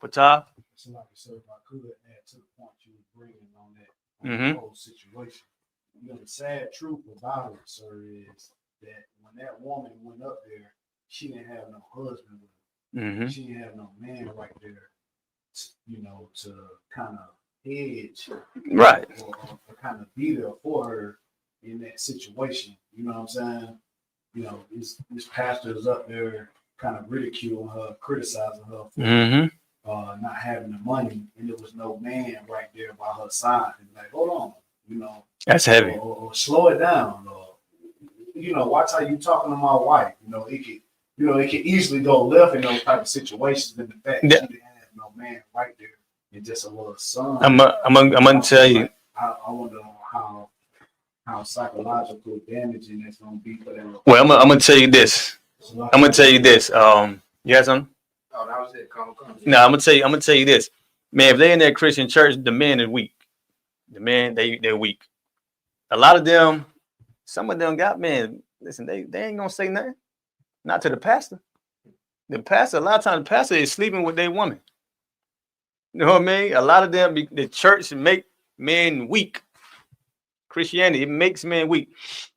Patah? So like I said, if I could add to the point you were bringing on that whole situation. You know, the sad truth about it, sir, is that when that woman went up there, she didn't have no husband with her. She didn't have no man right there, you know, to kind of hedge, right, or kind of be there for her in that situation. You know what I'm saying? You know, this pastor is up there kind of ridiculing her, criticizing her for not having the money, and there was no man right there by her side. And like, hold on, you know, that's heavy. Or slow it down, or you know, watch how you talking to my wife. You know, it could easily go left in those type of situations. And the fact that she didn't have no man right there and just a little son. I'm gonna tell you. I wonder how psychological damaging that's gonna be for them. Well, I'm gonna tell you this. You have something? Oh, that was it. Come. No, I'm gonna tell you this, man. If they're in that Christian church, the men are weak. The men, they're weak. A lot of them, some of them got men. Listen, they ain't gonna say nothing. Not to the pastor. The pastor, a lot of times, the pastor is sleeping with their woman. You know what I mean? A lot of them, the church make men weak. Christianity, it makes men weak.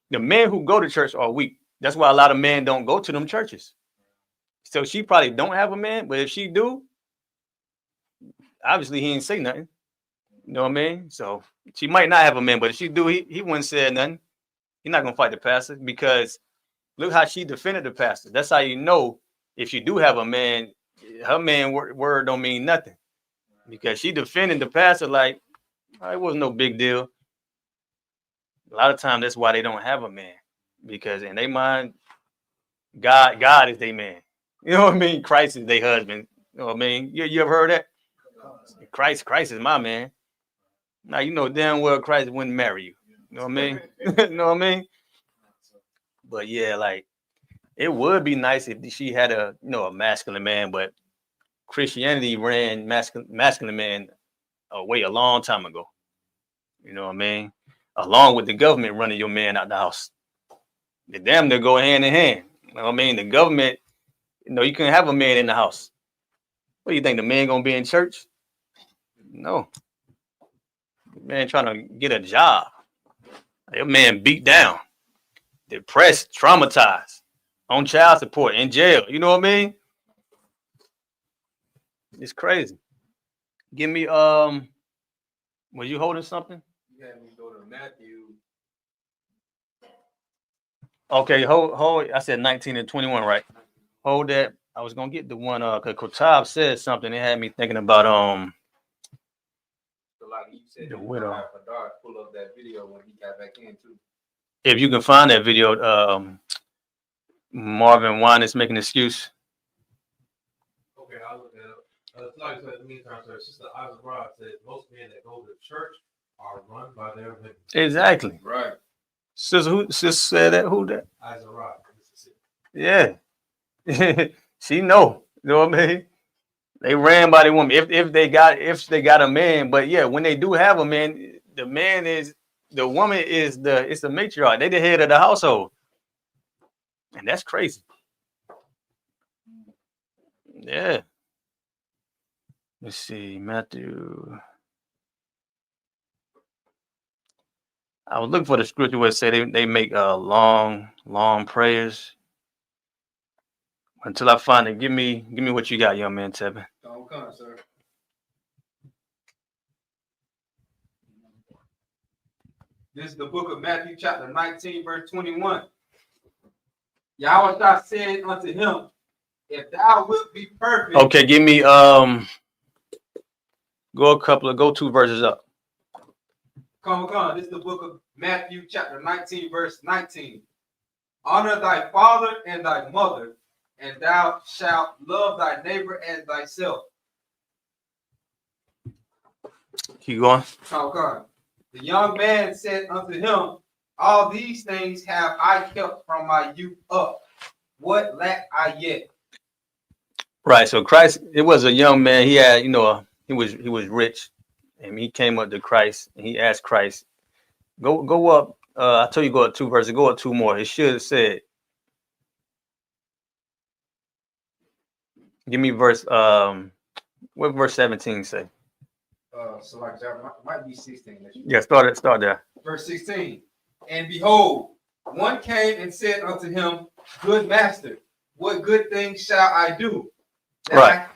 The men who go to church are weak. That's why a lot of men don't go to them churches. So she probably don't have a man, but if she do, obviously he ain't say nothing. You know what I mean? So she might not have a man, but if she do, he wouldn't say nothing. He's not gonna fight the pastor because look how she defended the pastor. That's how you know if you do have a man, her man word don't mean nothing. Because she defended the pastor like it wasn't no big deal. A lot of times that's why they don't have a man. Because in their mind, God is their man. You know what I mean? Christ is their husband. You know what I mean? You ever heard that? Christ is my man. Now you know damn well Christ wouldn't marry you. You know what I mean? You know what I mean? But yeah, like it would be nice if she had a masculine man, but Christianity ran masculine man away a long time ago. You know what I mean? Along with the government running your man out the house. They damn near go hand in hand. You know what I mean? The government, you can't have a man in the house. What do you think? The man gonna be in church? No. The man trying to get a job. That man beat down, depressed, traumatized, on child support, in jail. You know what I mean? It's crazy. Give me was you holding something? You had me go to Matthew. Okay, hold. I said 19 and 21, right? Hold that. I was gonna get the one because Kotab said something. It had me thinking about So like you said, the widow. Pull up that video when he got back in too. If you can find that video, Marvin Winans making an excuse. Okay, I'll look that up. Like I said, in the meantime, sir, Sister Isabra said most men that go to church are run by their women. Exactly. Right. Sister said that? Who that? Isabra, Mississippi. Yeah. She know. You know what I mean? They ran by the woman. If they got a man, but yeah, when they do have a man, the woman is the matriarch. They the head of the household. And that's crazy. Yeah. Let's see, Matthew. I was looking for the scripture where it say they make long prayers. Until I find it, give me what you got, young man, Tevin. Don't come, sir. This is the book of Matthew, chapter 19, verse 21. Yahweh said unto him, if thou wilt be perfect. Okay, give me go 2 verses up. Come. This is the book of Matthew, chapter 19, verse 19. Honor thy father and thy mother, and thou shalt love thy neighbor as thyself. Keep going. Come. The young man said unto him, all these things have I kept from my youth up. What lack I yet? Right. So Christ, it was a young man. He had, he was rich, and he came up to Christ, and he asked Christ, go up. I told you go up 2 verses. Go up 2 more. It should have said, give me verse. What verse 17 say? So like that might be 16. Yeah, start there. Verse 16. And behold, one came and said unto him, Good master, what good thing shall I do? Right.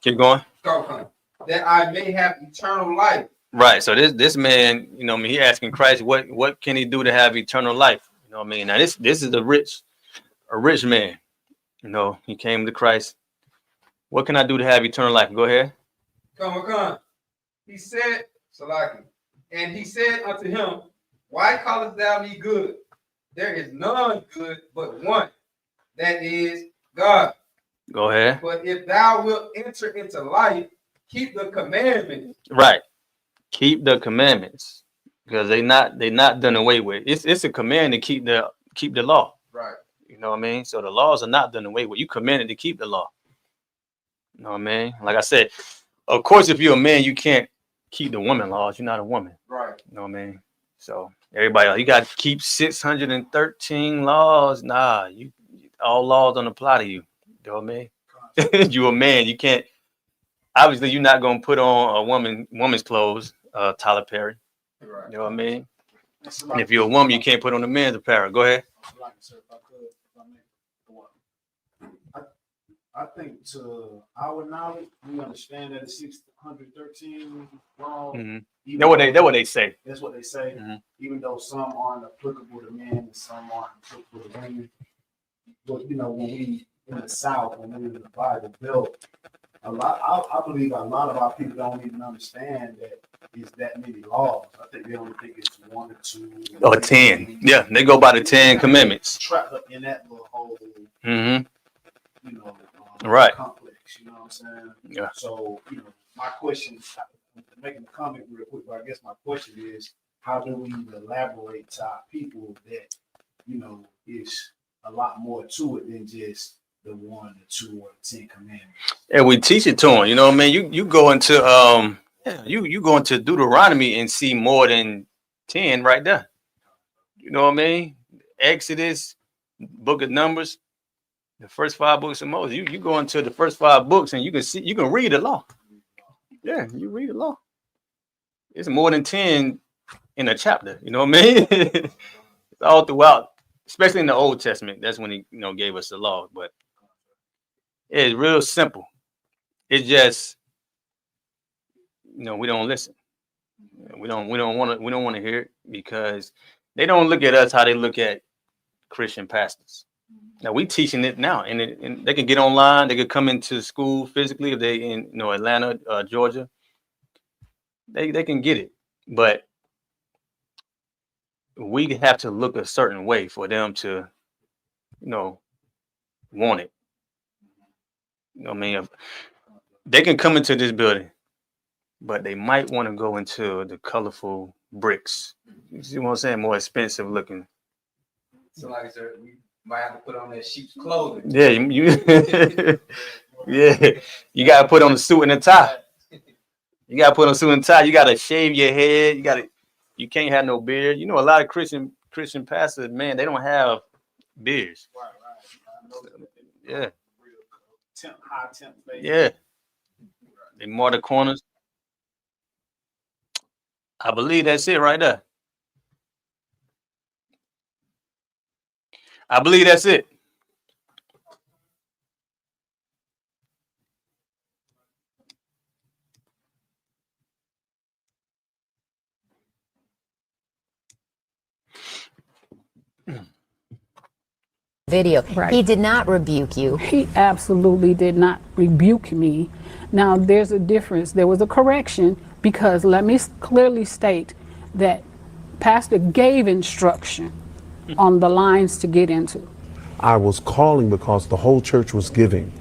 Keep going. That I may have eternal life. Right. So this man, he asking Christ, what can he do to have eternal life? You know what I mean? Now this is a rich man. He came to Christ. What can I do to have eternal life? Go ahead. Come. He said, Salaki, and he said unto him, Why callest thou me good? There is none good but one, that is God. Go ahead. But if thou wilt enter into life, keep the commandments. Right. Keep the commandments, because they not done away with. It's a command to keep the law. Right. You know what I mean? So the laws are not done away with. You commanded to keep the law. You know what I mean? Like I said, of course, if you're a man, you can't keep the woman laws. You're not a woman. Right. You know what I mean? So everybody else, you got to keep 613 laws. Nah, all laws don't apply to you. You know what I mean? You a man. You can't. Obviously, you're not gonna put on a woman's clothes, Tyler Perry. Right. You know what I mean? And if you're a woman, you can't put on a man's apparel. Go ahead. I think to our knowledge, we understand that it's 613 laws. Mm-hmm. That's what they say. That's what they say. Mm-hmm. Even though some aren't applicable to men and some aren't applicable to women. But when we in the South, when we in the Bible Belt, I believe a lot of our people don't even understand that it's that many laws. I think they only think it's 1 or 2 or 10. Yeah, they go by the 10 commandments. Trapped up in that little whole, right. complex. You know what I'm saying? Yeah. So my question, I'm making a comment real quick, but I guess my question is, how do we elaborate to our people that it's a lot more to it than just the 1, the 2, or the 10 commandments? And we teach it to them. You know what I mean? You go into you go into Deuteronomy and see more than 10 right there. You know what I mean? Exodus, Book of Numbers, the first 5 books of Moses. You go into the first 5 books and you can read the law. Yeah, you read the law. It's more than 10 in a chapter. You know what I mean? It's all throughout, especially in the Old Testament. That's when he gave us the law. But it's real simple. It's just we don't listen. We don't want to hear it, because they don't look at us how they look at Christian pastors. Now we teaching it now, and they can get online. They could come into school physically if they in Atlanta, Georgia. They can get it, but we have to look a certain way for them to want it. I mean, they can come into this building, but they might want to go into the colorful bricks. You see what I'm saying? More expensive looking. So like I said, we might have to put on that sheep's clothing. Yeah, yeah. You gotta put on the suit and a tie. You gotta put on a suit and tie. You gotta shave your head. You can't have no beard. A lot of Christian pastors, man, they don't have beards. Yeah. High temp face. Yeah. They more the corners. I believe that's it right there. I believe that's it. Video. Right. He did not rebuke you. He absolutely did not rebuke me. Now, there's a difference. There was a correction, because let me clearly state that Pastor gave instruction on the lines to get into. I was calling because the whole church was giving,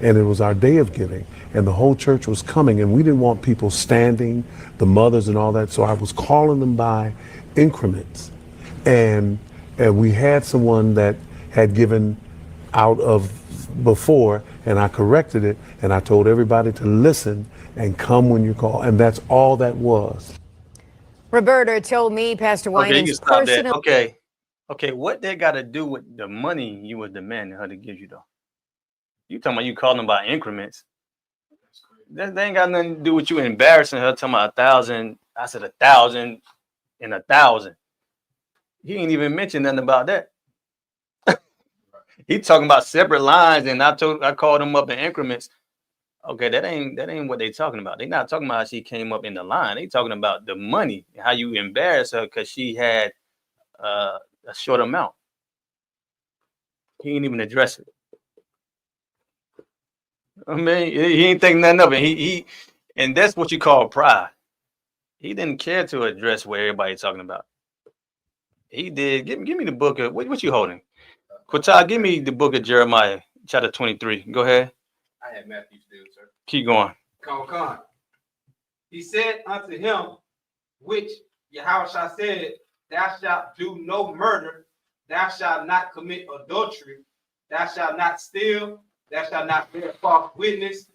and it was our day of giving, and the whole church was coming, and we didn't want people standing, the mothers and all that, so I was calling them by increments. And we had someone that had given out of before, and I corrected it, and I told everybody to listen and come when you call, and that's all that was. Roberta told me Pastor Okay, you can Winans stop that. personally. Okay, what that got to do with the money you was demanding her to give you, though? You talking about you calling them by increments? That ain't got nothing to do with you embarrassing her. Talking about 1,000. I said 1,000 and 1,000. He ain't even mentioned nothing about that. He talking about separate lines, and I called them up in increments. Okay, that ain't what they talking about. They not talking about how she came up in the line. They talking about the money, how you embarrassed her because she had a short amount. He ain't even address it. I mean, he ain't think nothing of it. He and that's what you call pride. He didn't care to address what everybody's talking about. He did. Give me the book of what you holding? Qatar, give me the book of Jeremiah, chapter 23. Go ahead. I had Matthew still, sir. Keep going. Come. He said unto him, which Yahushua said, thou shalt do no murder, thou shalt not commit adultery, thou shalt not steal, thou shalt not bear false witness,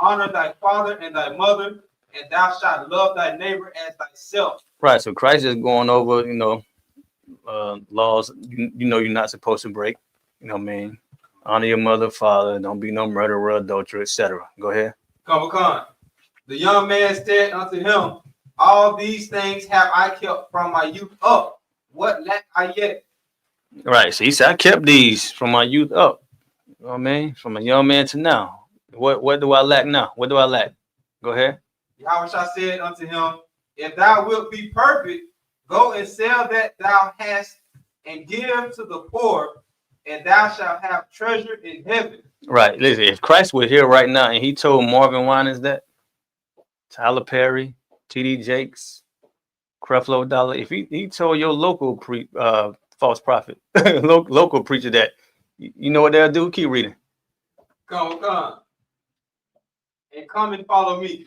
honor thy father and thy mother, and thou shalt love thy neighbor as thyself. Right. So Christ is going over, laws you know you're not supposed to break. You know what I mean? Honor your mother, father, don't be no murderer, adulterer, etc. Go ahead. Come. The young man said unto him, all these things have I kept from my youth up. What lack I yet? Right. So he said, I kept these from my youth up. You know what I mean? From a young man to now. What do I lack now? What do I lack? Go ahead. Yahushua said unto him, if thou wilt be perfect, go and sell that thou hast and give to the poor, and thou shalt have treasure in heaven. Right. Listen, if Christ were here right now and he told Marvin Winans that, Tyler Perry, T.D. Jakes, Creflo Dollar, if he told your local false prophet, local preacher that, you know what they'll do? Keep reading. Come. And come and follow me.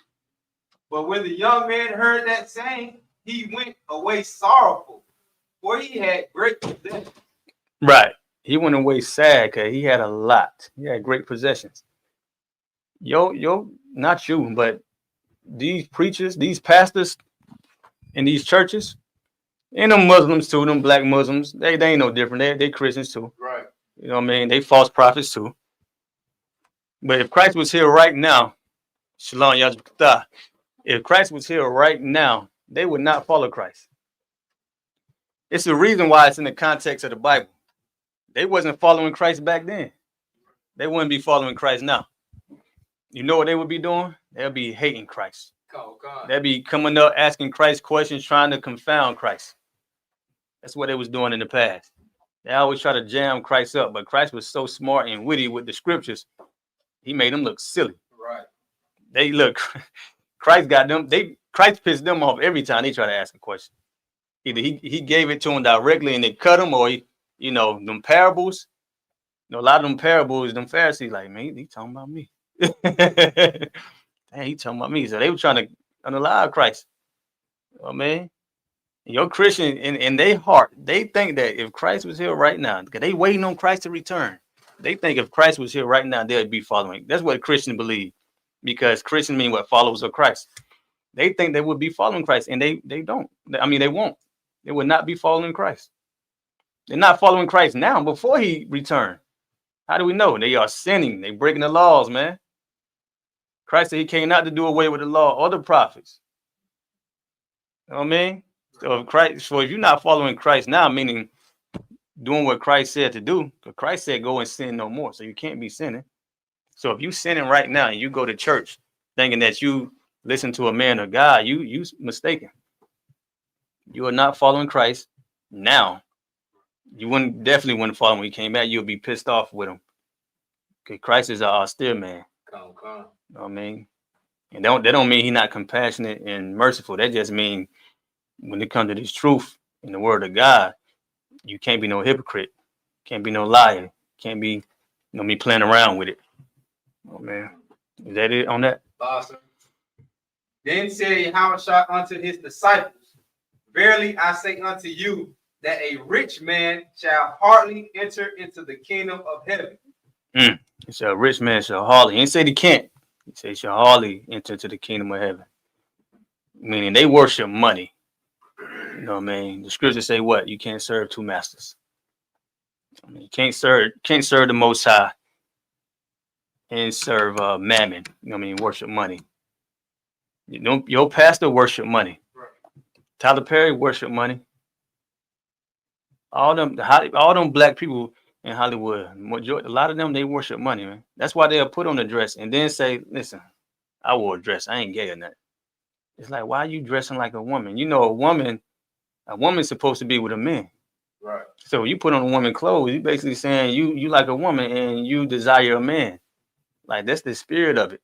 But when the young man heard that saying, he went away sorrowful, for he had great possessions. Right. He went away sad because he had a lot. He had great possessions. Not you, but these preachers, these pastors in these churches, and them Muslims too, them black Muslims, they ain't no different. They Christians too. Right. You know what I mean? They false prophets too. But if Christ was here right now, Shalom Yajbata, if Christ was here right now, they would not follow Christ. It's the reason why it's in the context of the Bible. They wasn't following Christ back then. They wouldn't be following Christ now. You know what they would be doing? They'll be hating Christ. They'll be coming up asking Christ questions, trying to confound Christ. That's what they was doing in the past. They always try to jam Christ up, but Christ was so smart and witty with the scriptures, he made them look silly. Right. They look, Christ got them, Christ pissed them off every time they try to ask a question. Either he gave it to them directly and they cut them, or them parables. A lot of them parables, them Pharisees like, man, he talking about me. Dang, he talking about me. So they were trying to unalive Christ. You know what I mean? Your Christian in their heart, they think that if Christ was here right now, because they waiting on Christ to return. They think if Christ was here right now, they'd be following. That's what Christians believe. Because Christian mean what? Followers of Christ. They think they would be following Christ, and they don't. I mean, they won't. They would not be following Christ. They're not following Christ now before he returned. How do we know? They are sinning. They breaking the laws, man. Christ said he came not to do away with the law or the prophets. You know what I mean? So if you're not following Christ now, meaning doing what Christ said to do, because Christ said go and sin no more. So you can't be sinning. So if you sinning right now and you go to church thinking that you listen to a man or God, you mistaken. You are not following Christ now. You definitely wouldn't follow him when he came back. You'll be pissed off with him. Okay, Christ is an austere man. Come. You know what I mean? And that don't mean he's not compassionate and merciful. That just means when it comes to this truth in the word of God, you can't be no hypocrite. Can't be no liar. Can't be me playing around with it. Oh man. Is that it on that? Awesome. Then said Yahushua unto his disciples, verily I say unto you, that a rich man shall hardly enter into the kingdom of heaven. He said a rich man shall hardly. He ain't said he can't. He said he shall hardly enter into the kingdom of heaven. Meaning they worship money. You know what I mean? The scriptures say what? You can't serve two masters. I mean, you can't serve the Most High and serve mammon. You know what I mean? Worship money. You know, your pastor worship money. Tyler Perry worship money. All them black people in Hollywood, a lot of them, they worship money, man. That's why they'll put on a dress and then say, listen, I wore a dress. I ain't gay or nothing. It's like, why are you dressing like a woman? You know, a woman's supposed to be with a man. Right. So you put on a woman clothes, you basically saying you like a woman and you desire a man. Like, that's the spirit of it.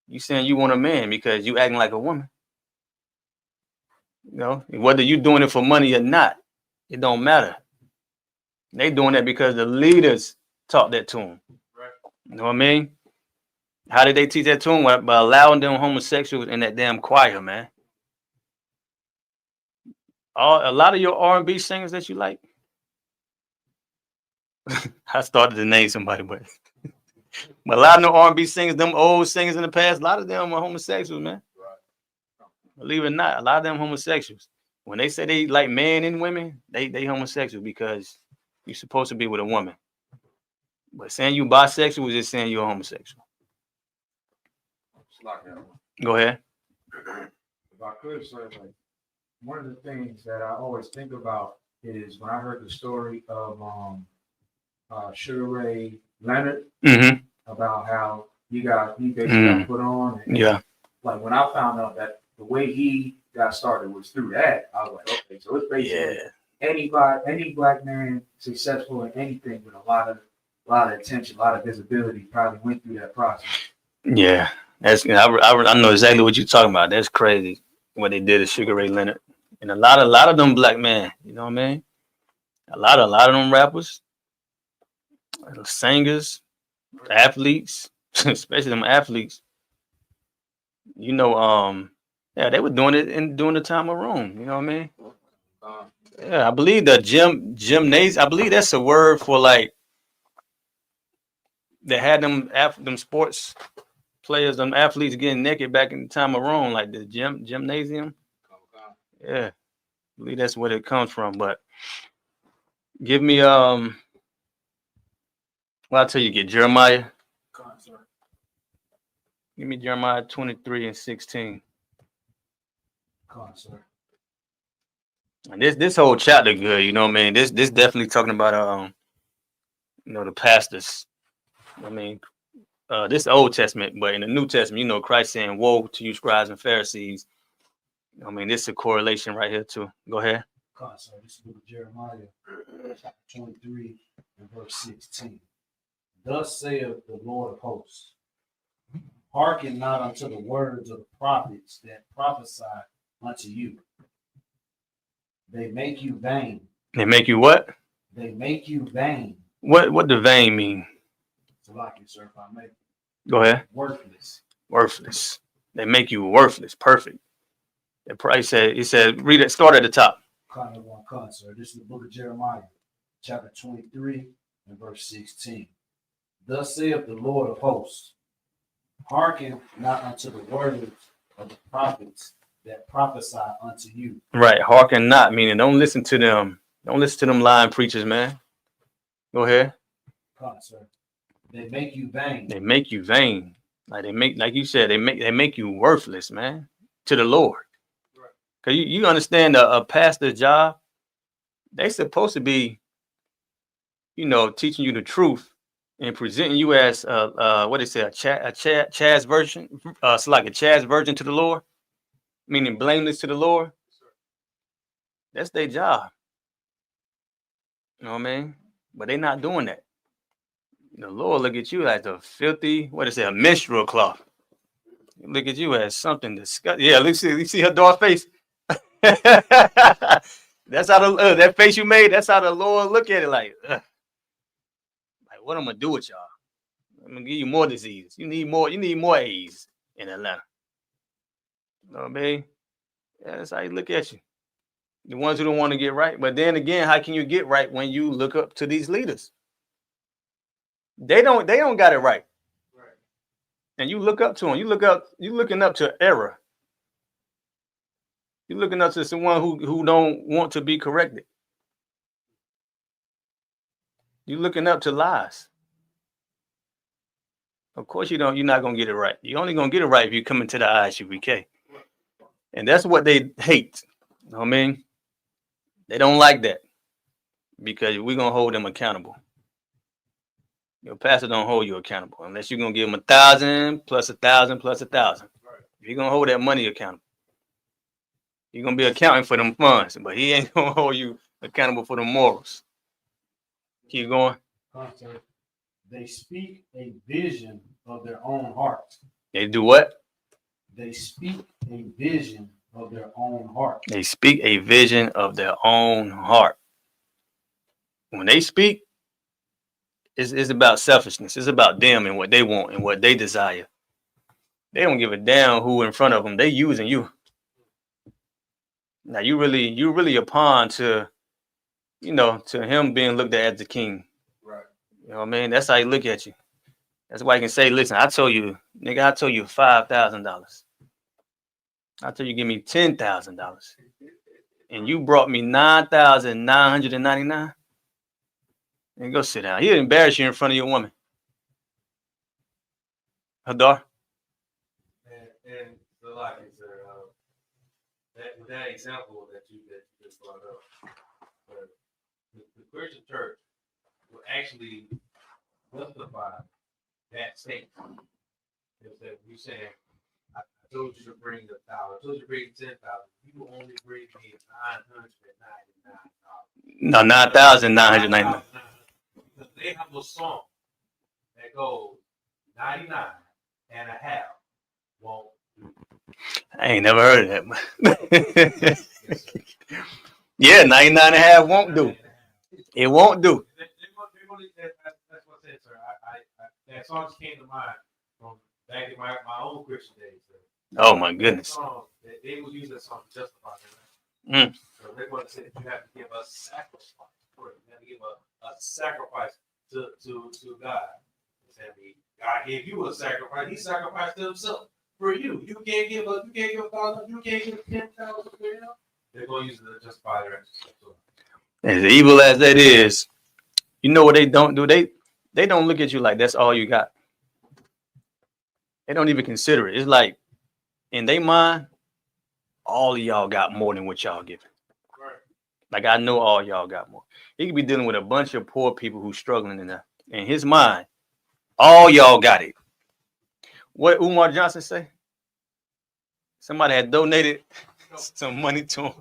You saying you want a man because you acting like a woman. You know, whether you doing it for money or not, it don't matter. They doing that because the leaders taught that to them. Right. You know what I mean? How did they teach that to them? By allowing them homosexuals in that damn choir, man. A lot of your R&B singers that you like. I started to name somebody, but a lot of the R&B singers, them old singers in the past, a lot of them are homosexuals, man. Right. Believe it or not, a lot of them homosexuals. When they say they like men and women, they homosexual because you're supposed to be with a woman. But saying you bisexual is just saying you're homosexual. Go ahead. If I could say, like, one of the things that I always think about is when I heard the story of Sugar Ray Leonard about how he basically got put on. And, like, when I found out that the way he got started was through that, I was like, okay, so it's basically any black man successful in anything with a lot of attention, a lot of visibility probably went through that process. Yeah, that's I know exactly what you're talking about. That's crazy what they did to Sugar Ray Leonard, and a lot of them black men. You know what I mean? A lot of them rappers, singers, athletes, especially them athletes. You know, they were doing it during the time of Rome. You know what I mean? Yeah, I believe the gymnasium. I believe that's a word for, like, they had them sports players, them athletes getting naked back in the time of Rome, like the gymnasium. Yeah, I believe that's where it comes from. But give me well, I'll tell you, get Jeremiah. Give me Jeremiah 23:16. And this whole chapter good, you know what I mean? This definitely talking about you know, the pastors. I mean, this Old Testament, but in the New Testament, you know, Christ saying, "Woe to you, scribes and Pharisees." I mean, this is a correlation right here too. Go ahead. So this is the book of Jeremiah, chapter 23 and verse 16. Thus saith the Lord of hosts, hearken not unto the words of the prophets that prophesy unto you. They make you vain. They make you what? They make you vain. What do vain mean? So like you, sir, if I may. Go ahead. Worthless. Worthless. They make you worthless. Perfect. The price said, he said, read it, start at the top. Sir. This is the book of Jeremiah, chapter 23 and verse 16. Thus saith the Lord of hosts, hearken not unto the words of the prophets that prophesy unto you. Right. Hearken not, meaning don't listen to them. Don't listen to them lying preachers, man. Go ahead. Sir. They make you vain. They make you vain. Like like you said, they make you worthless, man, to the Lord. Cause you understand a pastor's job, they supposed to be, you know, teaching you the truth and presenting you as what they say, a Chaz virgin, it's like a Chaz virgin to the Lord, meaning blameless to the Lord. That's their job. You know what I mean? But they're not doing that. The Lord look at you as a filthy, what is it, a menstrual cloth. Look at you as something disgusting. Yeah, you see her dark face. That's how that face you made. That's how the Lord look at it. Like what I'm gonna do with y'all? I'm gonna give you more disease. You need more AIDS in Atlanta. You know what I mean? Yeah, that's how he look at you. The ones who don't want to get right. But then again, how can you get right when you look up to these leaders? They don't got it right. And you look up to them. You're looking up to error. You're looking up to someone who don't want to be corrected. You're looking up to lies. Of course you're not gonna get it right. You're only gonna get it right if you come into the ISUPK. And that's what they hate. You know what I mean? They don't like that because we're gonna hold them accountable. Your pastor don't hold you accountable unless you're gonna give them 1,000 plus 1,000 plus 1,000. You're gonna hold that money accountable. You're gonna be accounting for them funds, but he ain't gonna hold you accountable for the morals. Keep going. They speak a vision of their own heart. They do what? They speak a vision of their own heart. They speak a vision of their own heart. When they speak, it's about selfishness. It's about them and what they want and what they desire. They don't give a damn who in front of them. They using you. Now you really a pawn to, to him being looked at as the king. Right. You know what I mean? That's how he look at you. That's why he can say, listen, I told you $5,000. I told you give me $10,000. And you brought me $9,999. And go sit down. He'll embarrass you in front of your woman. Hadar? And so like I said, that example that you just brought up, the Christian church will actually justify that statement. If that you saying, I told you to bring 1,000, I told you to bring 10,000, you will only bring me $999. No, 9,999. Because they have a song that goes 99 and a half won't do. I ain't never heard of that. Yeah, 99 and a half won't do. It won't do. That's what I said, sir. That song just came to mind from back in my own Christian days, sir. Oh my goodness. They will use that song to justify that. So they're going to say that you have to give a sacrifice. You have to give a sacrifice to God. God gave you a sacrifice. He sacrificed to himself for you. You can't give 1,000. You can't give 10,000 for him. They're going to use it to justify their exercise. As evil as that is, you know what they don't do? They don't look at you like that's all you got. They don't even consider it. It's like in their mind, all of y'all got more than what y'all giving. Right. Like I know all y'all got more. He could be dealing with a bunch of poor people who's struggling in that. In his mind, all y'all got it. What Umar Johnson say? Somebody had donated some money to him.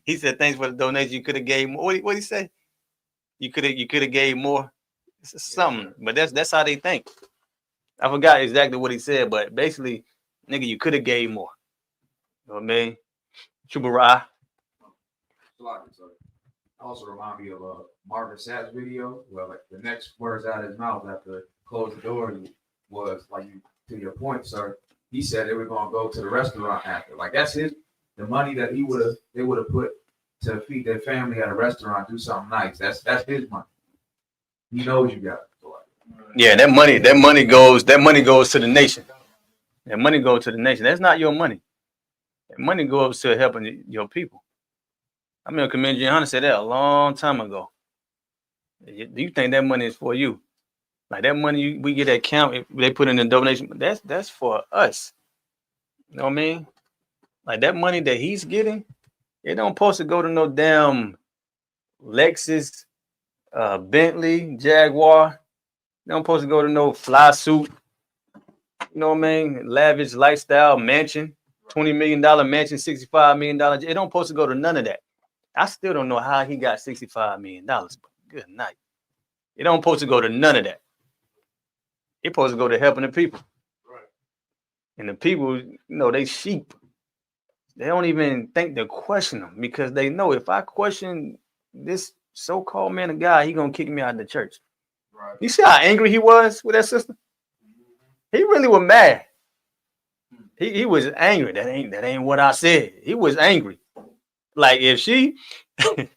He said, "Thanks for the donation. You could have gave more." What he say? You could have gave more. It's something, but that's how they think. I forgot exactly what he said, but basically, nigga, you could have gave more. You know what I mean? Chubarai. Also remind me of a Marvin Sapp's video where like the next words out of his mouth after close the door was like, to your point, sir. He said they were gonna go to the restaurant after. Like that's the money that they would have put to feed their family at a restaurant, do something nice. That's his money. He knows you got it. Yeah, that money goes to the nation. That money goes to the nation. That's not your money. That money goes to helping your people. I mean, Commander Gianna said that a long time ago. Do you think that money is for you? Like that money we get at camp, they put in the donation, that's for us. You know what I mean? Like that money that he's getting, it don't supposed to go to no damn Lexus, Bentley, Jaguar. It don't supposed to go to no fly suit. You know what I mean? Lavish lifestyle mansion, $20 million mansion, $65 million. It don't supposed to go to none of that. I still don't know how he got $65 million, but good night. It don't supposed to go to none of that. It's supposed to go to helping the people. Right. And the people, they sheep. They don't even think to question them because they know if I question this so-called man of God, he gonna kick me out of the church. Right. You see how angry he was with that sister? He really was mad. He was angry. That ain't what I said. He was angry. Like if she, that's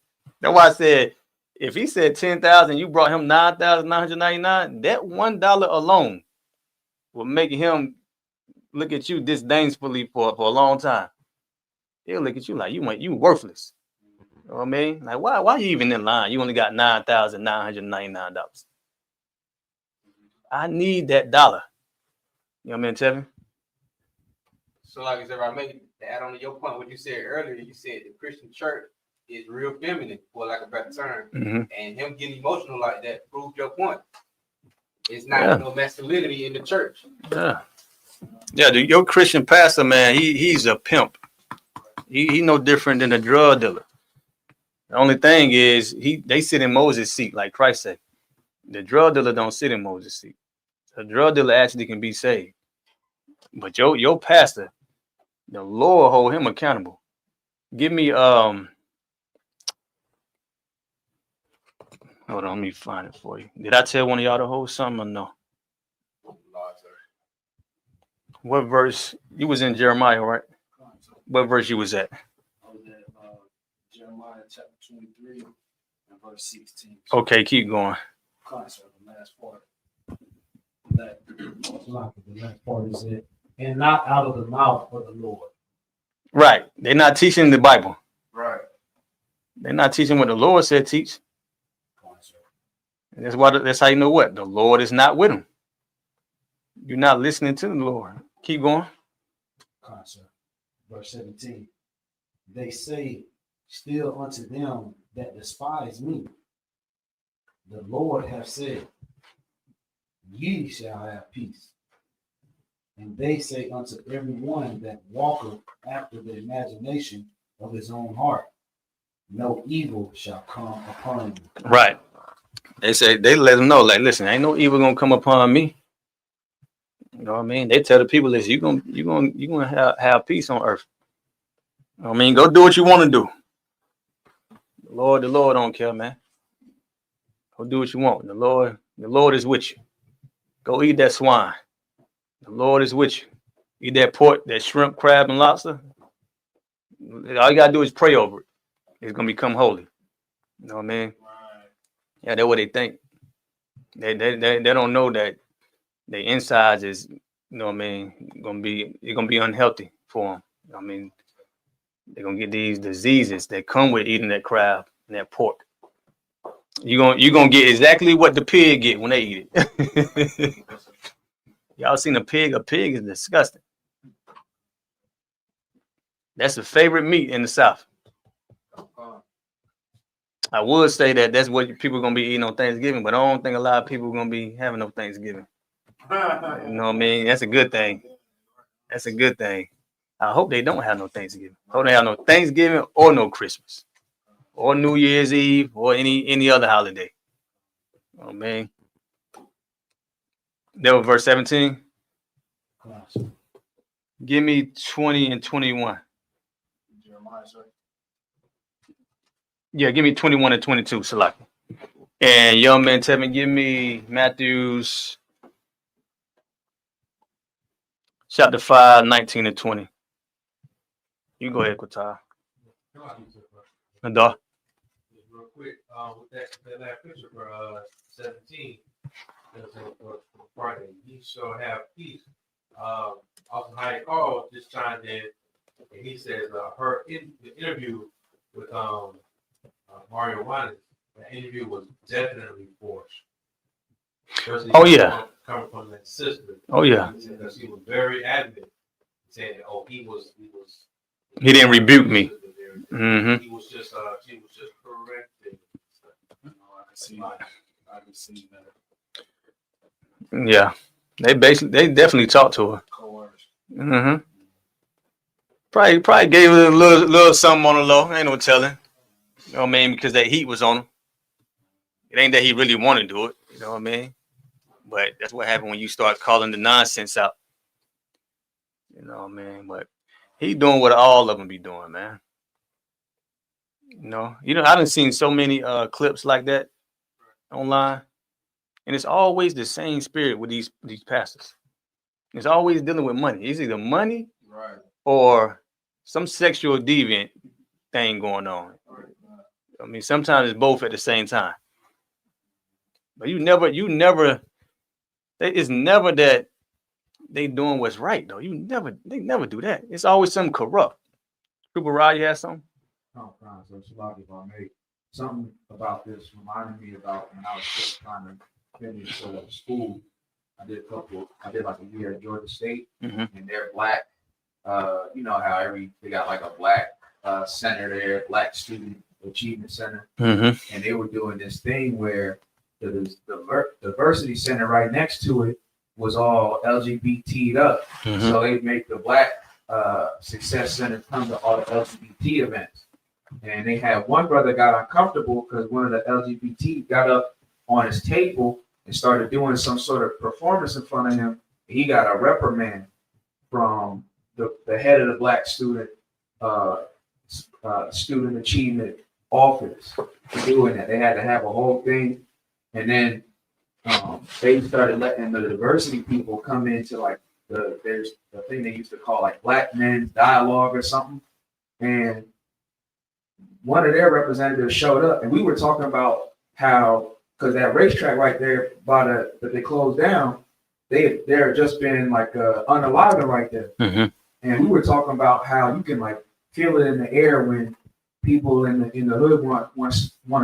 why I said, if he said 10,000, you brought him 9,999, that $1 alone will make him look at you disdainfully for a long time. He'll look at you like you worthless. You know what I mean? Like why you even in line? You only got $9,999. I need that dollar. You know what I mean, Tevin? So like I said, I made to add on to your point, what you said earlier, you said the Christian church is real feminine, for lack of a better term. And him getting emotional like that proved your point. It's not no masculinity in the church. Yeah, your Christian pastor, man, he's a pimp. He no different than a drug dealer. The only thing is they sit in Moses' seat, like Christ said. The drug dealer don't sit in Moses' seat. The drug dealer actually can be saved. But your pastor, the Lord hold him accountable. Give me hold on, let me find it for you. Did I tell one of y'all to hold something or no? What verse? You was in Jeremiah, right? What verse you was at? I was at Jeremiah chapter 23 and verse 16. Okay, keep going. The last part. The last part is it. And not out of the mouth of the Lord. Right. They're not teaching the Bible. Right. They're not teaching what the Lord said teach. And that's how you know what? The Lord is not with them. You're not listening to the Lord. Keep going. Verse 17. They say still unto them that despise me, the Lord hath said, ye shall have peace. And they say unto every one that walketh after the imagination of his own heart, no evil shall come upon you. Right. They let them know, like, listen, ain't no evil gonna come upon me. You know what I mean? They tell the people, listen, you're gonna have peace on earth. You know what I mean, go do what you want to do. The Lord don't care, man. Go do what you want. The Lord is with you. Go eat that swine. The Lord is with you. Eat that pork, that shrimp, crab, and lobster. All you gotta do is pray over it. It's gonna become holy. You know what I mean? Yeah, that's what they think. They don't know that their insides is, you know what I mean, it's gonna be unhealthy for them. You know what I mean, they're gonna get these diseases that come with eating that crab and that pork. You're gonna get exactly what the pig get when they eat it. Y'all seen a pig? A pig is disgusting. That's the favorite meat in the South. I would say that's what people are gonna be eating on Thanksgiving, but I don't think a lot of people are gonna be having no Thanksgiving. You know what I mean? That's a good thing. That's a good thing. I hope they don't have no Thanksgiving. I hope they have no Thanksgiving or no Christmas or New Year's Eve or any other holiday. Oh man. That was verse 17. Give me 20 and 21. Jeremiah, sorry. Yeah, give me 21 and 22, Salaki. And young man, Tevin, give me Matthew's chapter 5, 19 and 20. You go ahead, Qatar. Nadar. Real quick, with that last picture for 17, for Friday, he shall have peace. Also, High Carl just chimed in, and he says the interview with Marvin Winans, the interview was definitely forced. Oh yeah, coming from that sister. Oh yeah, because he was very adamant, saying, "Oh, he He didn't rebuke me. Mm-hmm. He was just she was just correcting." I can see that. Yeah, they definitely talked to her. Mm-hmm. Probably gave her a little something on the low. Ain't no telling. You know what I mean? Because that heat was on him. It ain't that he really wanted to do it. You know what I mean? But that's what happened when you start calling the nonsense out. You know what I mean? But he doing what all of them be doing, man. You know, I done seen so many clips like that online, and it's always the same spirit with these pastors. It's always dealing with money. It's either money, right, or some sexual deviant thing going on. I mean, sometimes it's both at the same time. But it's never that they doing what's right though. They never do that. It's always something corrupt. Trooper Rod, you have something? Oh, so it's a lot if I make something about this reminded me about when I was still trying to finish school. I did like a year at Georgia State, and they're black. You know how they got like a black center there, Black Student Achievement Center, and they were doing this thing where the diversity center right next to it was all LGBT'd up. So they make the Black Success Center come to all the LGBT events. And they had one brother got uncomfortable because one of the LGBT got up on his table and started doing some sort of performance in front of him. He got a reprimand from the head of the Black Student Student Achievement Office for doing that. They had to have a whole thing. And then they started letting the diversity people come into like there's the thing they used to call like Black Men's Dialogue or something. And one of their representatives showed up, and we were talking about how, because that racetrack right there that they closed down, they're just been like unalived right there. And we were talking about how you can like feel it in the air when people in the hood want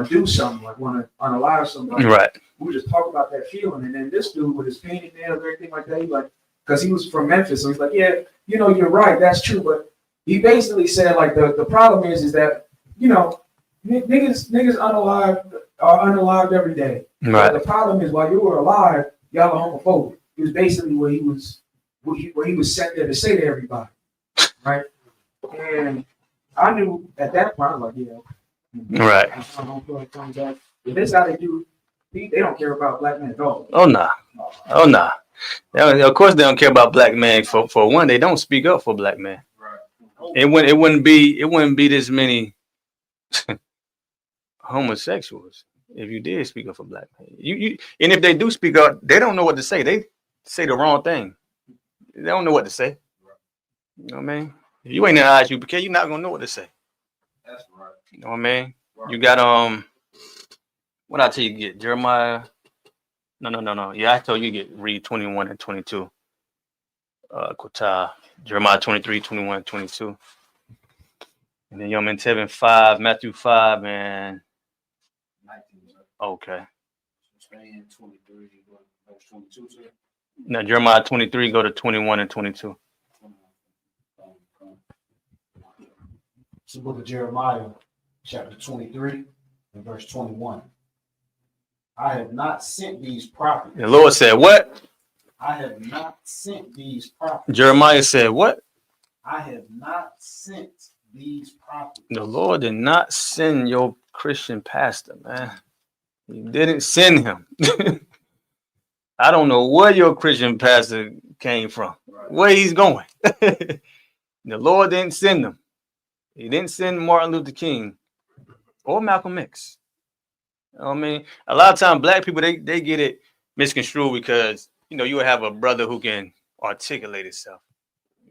to do something, like want to unalive somebody. Right. We were just talking about that feeling, and then this dude with his painted nails, everything like that, he like, because he was from Memphis, so he's like, yeah, you're right, that's true, but he basically said like the problem is that niggas are unalived every day. Right. But the problem is while you were alive, y'all are homophobic. It was basically what he was sent there to say to everybody, right? And I knew at that point, I was like, yeah, right. I don't feel like coming back. If this how they do, they don't care about black men at all. Oh nah. Of course they don't care about black men. For one, they don't speak up for black men. Right. It wouldn't be this many homosexuals if you did speak up for black men. And if they do speak up, they don't know what to say. They say the wrong thing. They don't know what to say. You know what I mean? If you ain't in ISUPK, you're not gonna know what to say. That's right. You know what I mean? Right. You got what I tell you get Jeremiah. No. Yeah, I told you get read 21 and 22. Jeremiah 23, 21, and 22. And then Yom Tevin 5, Matthew 5, and 19. Okay. 23, verse 22, sir. Now Jeremiah 23, go to 21 and 22. It's the book of Jeremiah, chapter 23, and verse 21. I have not sent these prophets. The Lord said, what? I have not sent these prophets. Jeremiah said, what? I have not sent these prophets. The Lord did not send your Christian pastor, man. He didn't send him. I don't know where your Christian pastor came from, where he's going. The Lord didn't send him. He didn't send Martin Luther King or Malcolm X. You know what I mean? A lot of times black people, they get it misconstrued because, you will have a brother who can articulate himself.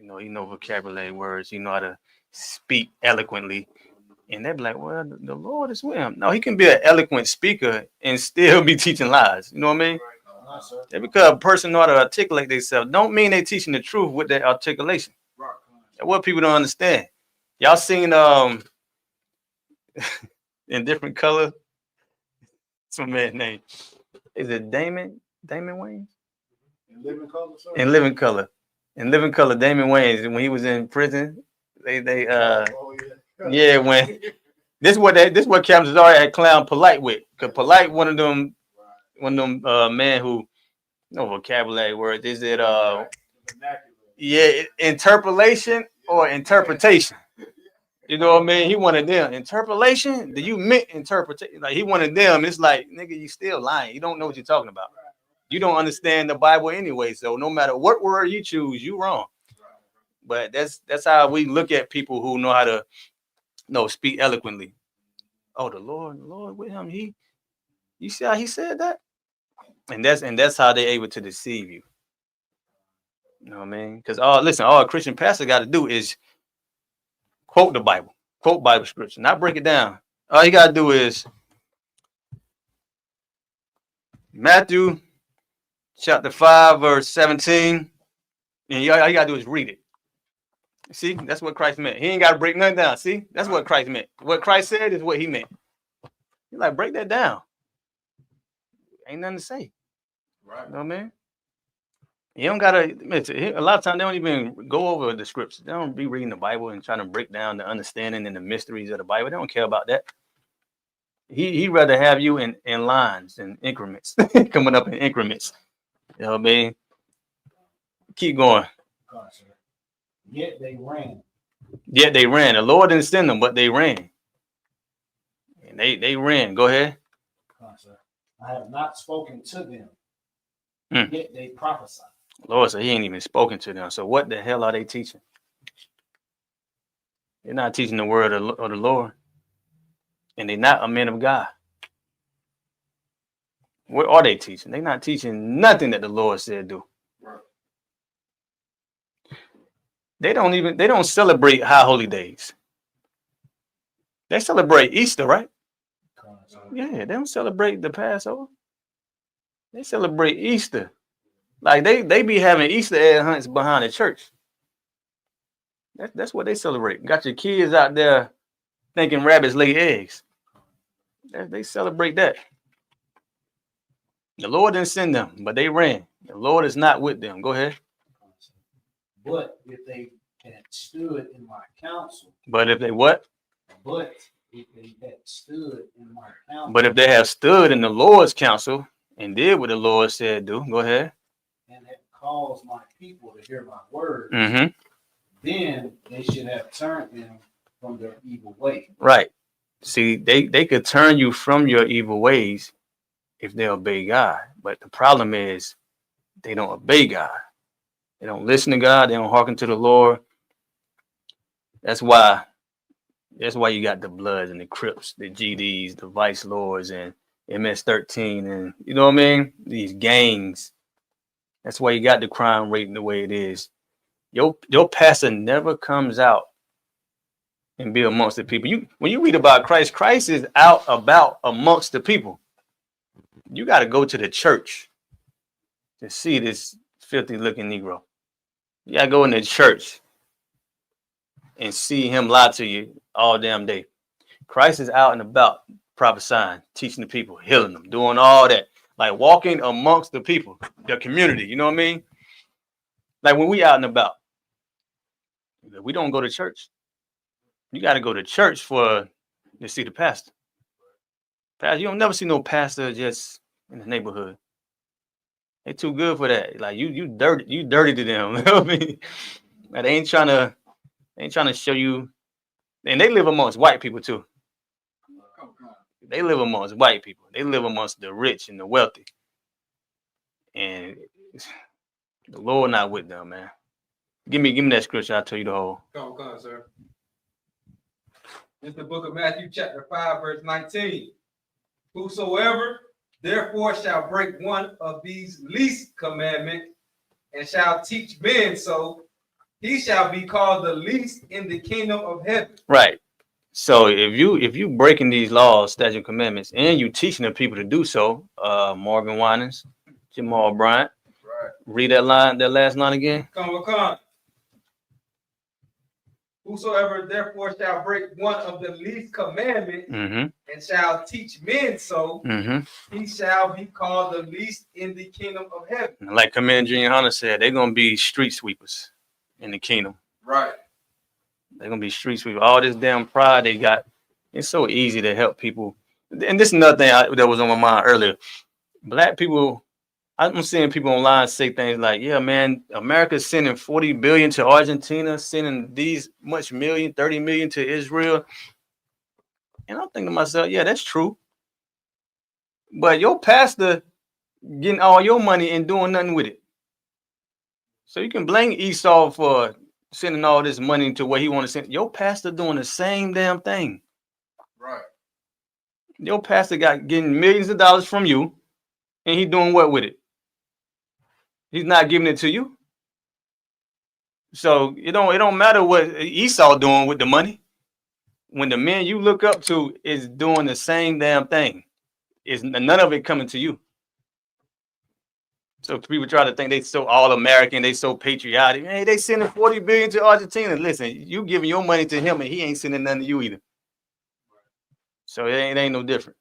He know vocabulary words, he know how to speak eloquently. And they're like, well, the Lord is with him. No, he can be an eloquent speaker and still be teaching lies. You know what I mean? Just because a person know how to articulate themselves don't mean they teaching the truth with their articulation. That's what people don't understand. Y'all seen in different color. What's my man's name? Is it Damon Wayans? In Living Color, sir? In Living Color. In Living Color, Damon Wayans, when he was in prison, when this is what Captain Cesare had clown Polite with. Because Polite one of them men who vocabulary words. Is it interpolation or interpretation? You know what I mean? He wanted them. Interpolation? Do you meant interpretation? Like he wanted them. It's like, nigga, you still lying. You don't know what you're talking about. You don't understand the Bible anyway. So no matter what word you choose, you wrong. But that's how we look at people who know how to speak eloquently. Oh, the Lord with him. You see how he said that? And that's how they're able to deceive you. You know what I mean? Because all a Christian pastor got to do is quote the Bible. Quote Bible scripture, not break it down. All you gotta do is Matthew chapter 5, verse 17. And all you gotta do is read it. See, that's what Christ meant. He ain't gotta break nothing down. See, that's what Christ meant. What Christ said is what he meant. You're like, break that down. Ain't nothing to say. Right. You know what I mean? You don't gotta admit it. A lot of times they don't even go over the scriptures. They don't be reading the Bible and trying to break down the understanding and the mysteries of the Bible. They don't care about that. He'd rather have you in lines and increments, coming up in increments. You know what I mean? Keep going. Yet they ran. Yet they ran. The Lord didn't send them, but they ran. And they ran. Go ahead. I have not spoken to them. Yet they prophesy. Lord said he ain't even spoken to them. So what the hell are they teaching? They're not teaching the word of the Lord. And they're not a man of God. What are they teaching? They're not teaching nothing that the Lord said do. Right. They don't celebrate high holy days. They celebrate Easter, right? Yeah, they don't celebrate the Passover. They celebrate Easter. Like they be having Easter egg hunts behind the church. That's what they celebrate. Got your kids out there thinking rabbits lay eggs. They celebrate that. The Lord didn't send them, but they ran. The Lord is not with them. Go ahead. But if they had stood in my counsel. But if they what? But if they had stood in my counsel. But if they have stood in the Lord's counsel and did what the Lord said do, go ahead. And had caused my people to hear my word, Mm-hmm. then they should have turned them from their evil way. Right. See, they could turn you from your evil ways if they obey God. But the problem is they don't obey God. They don't listen to God. They don't hearken to the Lord. That's why you got the Bloods and the Crips, the GDs, the Vice Lords, and MS-13, and you know what I mean? These gangs. That's why you got the crime rate the way it is. Your pastor never comes out and be amongst the people. When you read about Christ, Christ is out about amongst the people. You got to go to the church to see this filthy looking Negro. You got to go in the church and see him lie to you all damn day. Christ is out and about prophesying, teaching the people, healing them, doing all that. Like walking amongst the people, the community, you know what I mean? Like when we out and about, we don't go to church. You got to go to church to see the pastor. Pastor, you don't never see no pastor just in the neighborhood. They too good for that. Like you dirty to them. You know what I mean? Like they ain't trying to show you. And they live amongst white people too. They live amongst white people. They live amongst the rich and the wealthy. And the Lord not with them, man. Give me that scripture. I'll tell you the whole. Come on, sir. It's the book of Matthew, chapter 5, verse 19. Whosoever therefore shall break one of these least commandments and shall teach men so, he shall be called the least in the kingdom of heaven. Right. So if you breaking these laws, statute, commandments, and you teaching the people to do so, Marvin Winans, Jamal Bryant, right. Read that last line again. Come. Whosoever therefore shall break one of the least commandments and shall teach men so, he shall be called the least in the kingdom of heaven. Like Commander Junior Hunter said, they're gonna be street sweepers in the kingdom. Right. They're gonna be street sweepers. All this damn pride they got. It's so easy to help people. And this is another thing that was on my mind earlier. Black people. I'm seeing people online say things like, yeah, man, America's sending 40 billion to Argentina, sending these much million, 30 million to Israel. And I'm thinking to myself, yeah, that's true. But your pastor getting all your money and doing nothing with it. So you can blame Esau for sending all this money to where he want to send. Your pastor doing the same damn thing. Right. Your pastor getting millions of dollars from you, and he doing what with it? He's not giving it to you. So it don't matter what Esau doing with the money. when the men you look up to is doing the same damn thing, is none of it coming to you. So people try to think they so all American, they so patriotic. Hey, they sending 40 billion to Argentina. Listen, you giving your money to him and he ain't sending nothing to you either. So it ain't no different.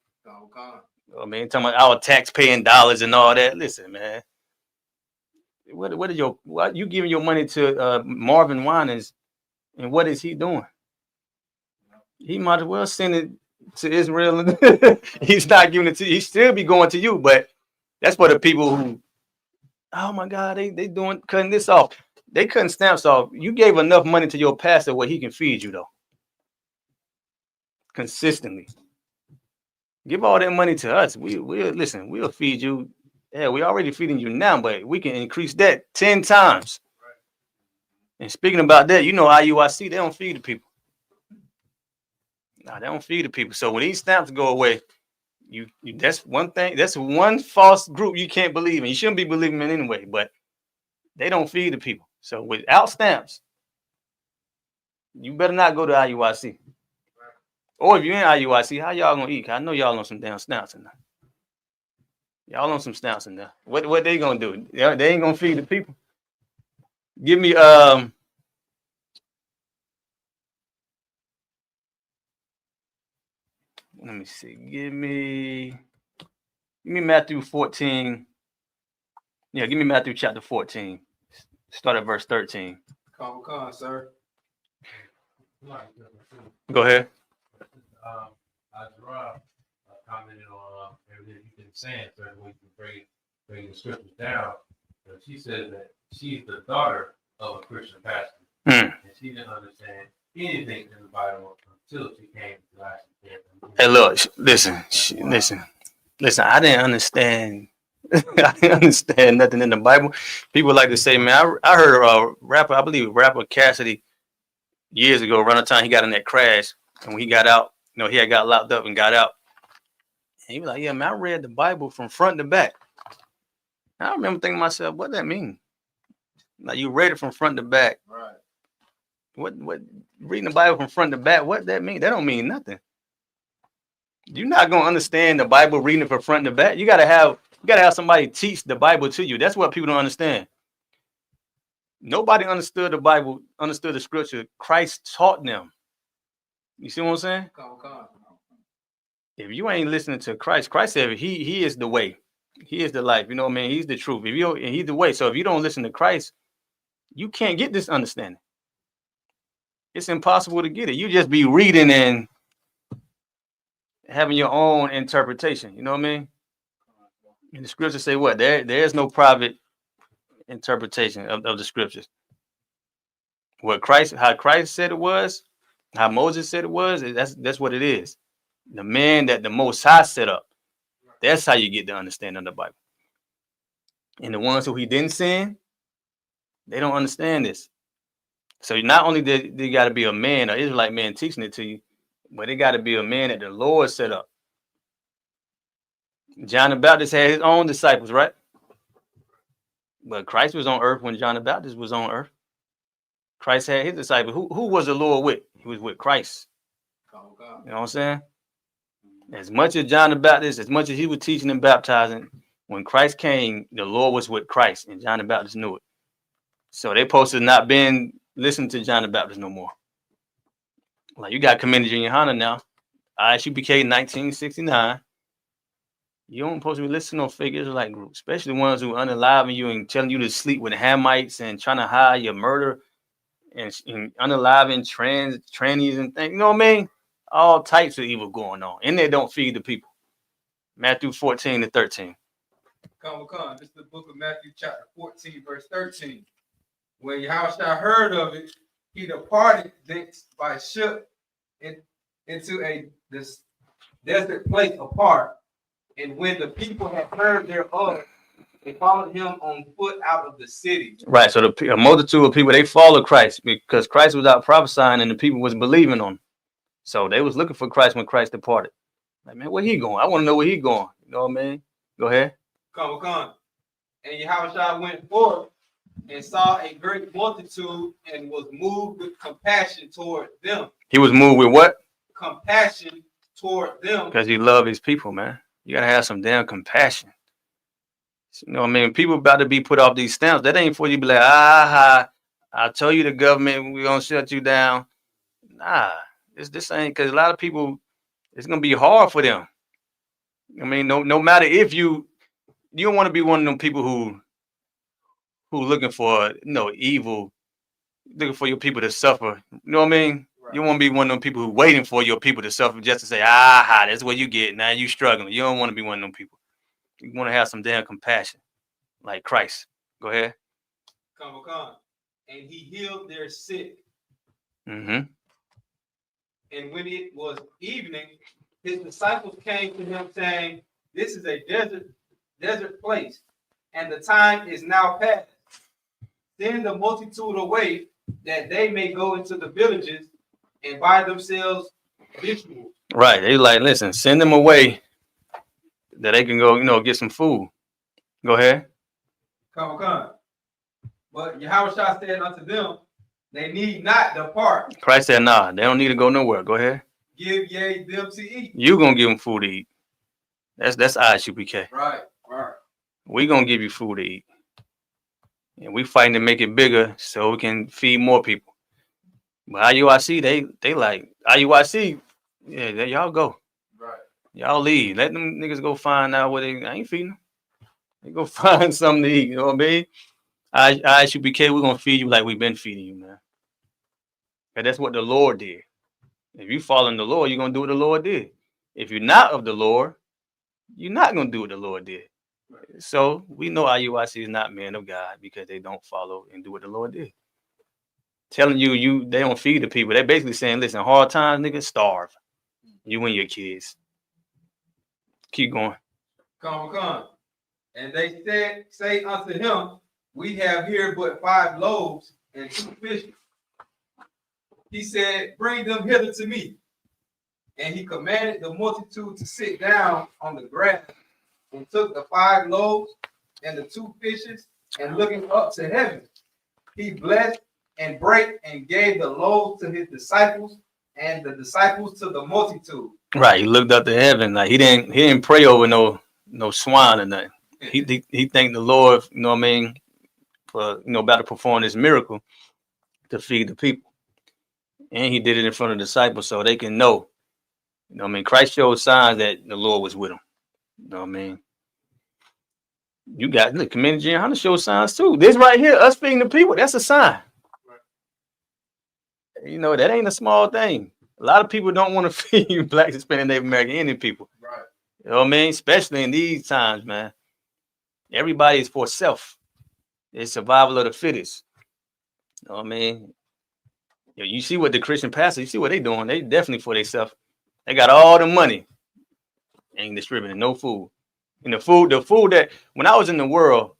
I mean, talking about our tax-paying dollars and all that. Listen, man. What you giving your money to Marvin Winans, and what is he doing? He might as well send it to Israel. He's not giving it to you. He still be going to you, but that's for the people who, oh my God, they doing cutting this off. They cutting stamps off. You gave enough money to your pastor where he can feed you though. Consistently. Give all that money to us. We'll feed you. Yeah, we already feeding you now, but we can increase that 10 times. And speaking about that, you know, IUIC, they don't feed the people. No, they don't feed the people. So when these stamps go away, you that's one thing. That's one false group you can't believe in. You shouldn't be believing in anyway, but they don't feed the people. So without stamps, you better not go to IUIC. Or if you're in IUIC, how y'all gonna eat? I know y'all on some damn stamps in there. Y'all on some stamps in there. What they gonna do? They ain't gonna feed the people. Give me let me see. Give me Matthew 14. Yeah, give me Matthew chapter 14. Start at verse 13. Come on, sir. Go ahead. Gerard commented on everything you've been saying, certain ways to bring the scriptures down. But she said that she's the daughter of a Christian pastor, and she didn't understand anything in the Bible until she came to actually. Hey, look, listen. I didn't understand. I didn't understand nothing in the Bible. People like to say, man, I heard a rapper, I believe rapper Cassidy, years ago, around the time he got in that crash, and when he got out, you know, he had got locked up and got out. And he was like, yeah, man, I read the Bible from front to back. And I remember thinking to myself, what that mean? Like, you read it from front to back. Right. What reading the Bible from front to back, what that mean? That don't mean nothing. You're not gonna understand the Bible reading it from front to back. You gotta have somebody teach the Bible to you. That's what people don't understand. Nobody understood the Bible, understood the scripture. Christ taught them. You see what I'm saying? If you ain't listening to Christ, Christ said he is the way. He is the life. You know what I mean? He's the truth. And he's the way. So if you don't listen to Christ, you can't get this understanding. It's impossible to get it. You just be reading and having your own interpretation. You know what I mean? And the scriptures say what? There's no private interpretation of the scriptures. How Christ said it was, how Moses said it was, that's what it is. The man that the Most High set up. That's how you get the understanding of the Bible. And the ones who he didn't send, they don't understand this. So not only did they got to be a man, an Israelite man teaching it to you, but it got to be a man that the Lord set up. John the Baptist had his own disciples, right? But Christ was on earth when John the Baptist was on earth. Christ had his disciples. Who was the Lord with? He was with Christ. You know what I'm saying? As much as John the Baptist, as much as he was teaching and baptizing, when Christ came, the Lord was with Christ, and John the Baptist knew it. So they supposed to not been listening to John the Baptist no more. Like, you got Commander Junior Hunter now, ISUPK 1969. You don't supposed to be listening to no fake Israelite groups, especially the ones who unaliving you and telling you to sleep with Hamites and trying to hide your murder and unaliving trannies and things. You know what I mean? All types of evil going on. And they don't feed the people. Matthew 14 to 13. Come. This is the book of Matthew chapter 14, verse 13. When Yahushua heard of it, he departed thence by ship into this desert place apart. And when the people had heard thereof, they followed him on foot out of the city. Right. So a multitude of people, they followed Christ because Christ was out prophesying and the people was believing on him. So they was looking for Christ when Christ departed. Like, man, where he going? I want to know where he going. You know what I mean? Go ahead. Come. And Yahushua went forth and saw a great multitude and was moved with compassion toward them. He was moved with what? compassion toward them. Because he love his people, man. You gotta have some damn compassion. You know what I mean? People about to be put off these stamps. That ain't for you to be like, I told you the government, we're gonna shut you down. Nah, this ain't, because a lot of people, it's gonna be hard for them. I mean, no matter if you don't want to be one of them people who looking for evil, looking for your people to suffer. You know what I mean? Right. You want to be one of them people who waiting for your people to suffer just to say, that's what you get. Now you struggling. You don't want to be one of them people. You want to have some damn compassion, like Christ. Go ahead. Come. And he healed their sick. Mm-hmm. And when it was evening, his disciples came to him saying, "This is a desert place, and the time is now past. Send the multitude away, that they may go into the villages and buy themselves victuals." Right. They like, listen, send them away that they can go, get some food. Go ahead. Come. But Yahushua said unto them, "They need not depart." Christ said, nah, they don't need to go nowhere. Go ahead. Give ye them to eat. You gonna give them food to eat. That's ISUPK. Right. We gonna give you food to eat. And we fighting to make it bigger so we can feed more people. But IUIC, they like, IUIC, yeah, y'all go. Right. Y'all leave. Let them niggas go find out what I ain't feeding them. They go find something to eat. You know what I mean? ISUPK, we're gonna feed you like we've been feeding you, man. And that's what the Lord did. If you follow the Lord, you're gonna do what the Lord did. If you're not of the Lord, you're not gonna do what the Lord did. Right. So we know IUIC is not men of God because they don't follow and do what the Lord did. Telling you they don't feed the people. They're basically saying, listen, hard times, niggas, starve. You and your kids. Keep going. Come. And they say unto him, "We have here but 5 loaves and 2 fishes." He said, "Bring them hither to me." And he commanded the multitude to sit down on the grass, and took the 5 loaves and the 2 fishes, and looking up to heaven, he blessed and brake and gave the loaves to his disciples, and the disciples to the multitude. Right. He looked up to heaven. Like he didn't pray over no swine or nothing. He thanked the Lord, you know what I mean, for about to perform this miracle to feed the people. And he did it in front of the disciples so they can know. You know what I mean? Christ showed signs that the Lord was with him. You know what I mean? You got Commander Jim Hunter showed signs too. This right here, us feeding the people, that's a sign. Right. That ain't a small thing. A lot of people don't want to feed Black, Hispanic, Native American, Indian people. Right. You know what I mean? Especially in these times, man. Everybody is for self. It's survival of the fittest. You know what I mean? You see what the Christian pastors, you see what they doing. They definitely for themselves. They got all the money. Ain't distributing no food. And the food that when I was in the world,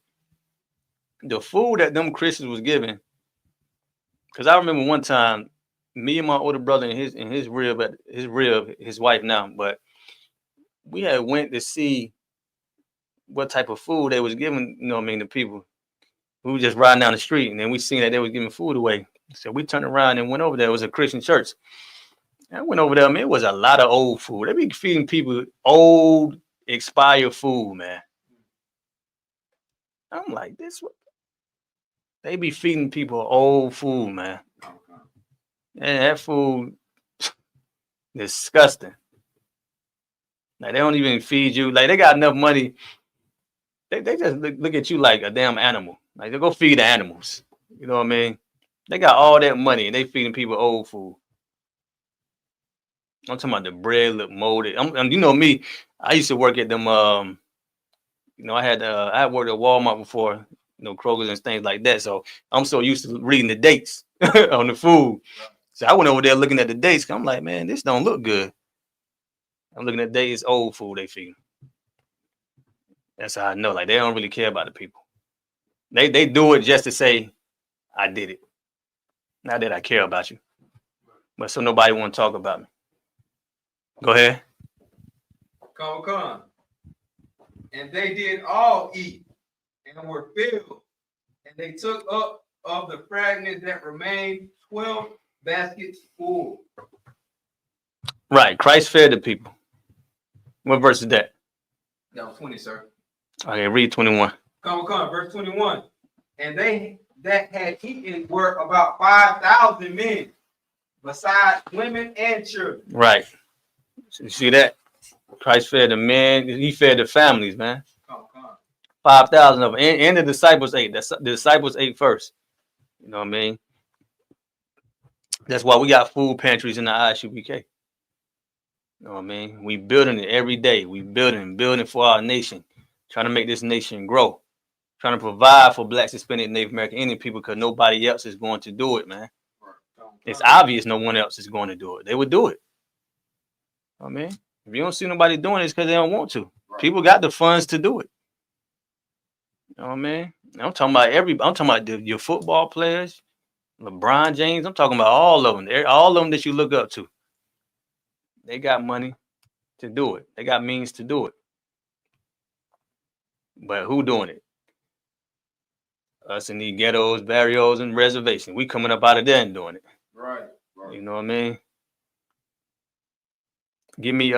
the food that them Christians was giving, because I remember one time, me and my older brother and his wife now, but we had went to see what type of food they was giving, you know what I mean, to people. We were just riding down the street, and then we seen that they was giving food away. So we turned around and went over there. It was a Christian church. And I went over there, man. It was a lot of old food. They be feeding people old, expired food, man. I'm like, they be feeding people old food, man. And that food, disgusting. Like, they don't even feed you. Like, they got enough money. They just look at you like a damn animal. Like, they go feed the animals. You know what I mean? They got all that money and they feeding people old food. I'm talking about the bread look molded. You know me, I used to work at them. I had worked at Walmart before, Kroger's and things like that. So I'm so used to reading the dates on the food. So I went over there looking at the dates. I'm like, man, this don't look good. I'm looking at dates, old food they feed. That's how I know. Like, they don't really care about the people. They do it just to say, I did it. Not that I care about you. But so nobody want to talk about me. Go ahead. Come. And they did all eat and were filled. And they took up of the fragments that remained 12 baskets full. Right. Christ fed the people. What verse is that? That was 20, sir. Okay, read 21. Come, verse 21. And they that had eaten were about 5,000 men, besides women and children. Right. So you see that? Christ fed the men. He fed the families, man. 5,000 of them. And the disciples ate. The disciples ate first. You know what I mean? That's why we got food pantries in the ISUPK. You know what I mean? We building it every day. We building for our nation. Trying to make this nation grow. Trying to provide for Blacks, Hispanic, Native American Indian people because nobody else is going to do it, man. It's obvious no one else is going to do it. They would do it. I mean, if you don't see nobody doing it, it's because they don't want to. People got the funds to do it. You know what I mean? I'm talking about your football players, LeBron James. I'm talking about all of them. All of them that you look up to. They got money to do it. They got means to do it. But who doing it? Us in these ghettos, barrios, and reservations. We coming up out of there and doing it. Right. You know what I mean? Give me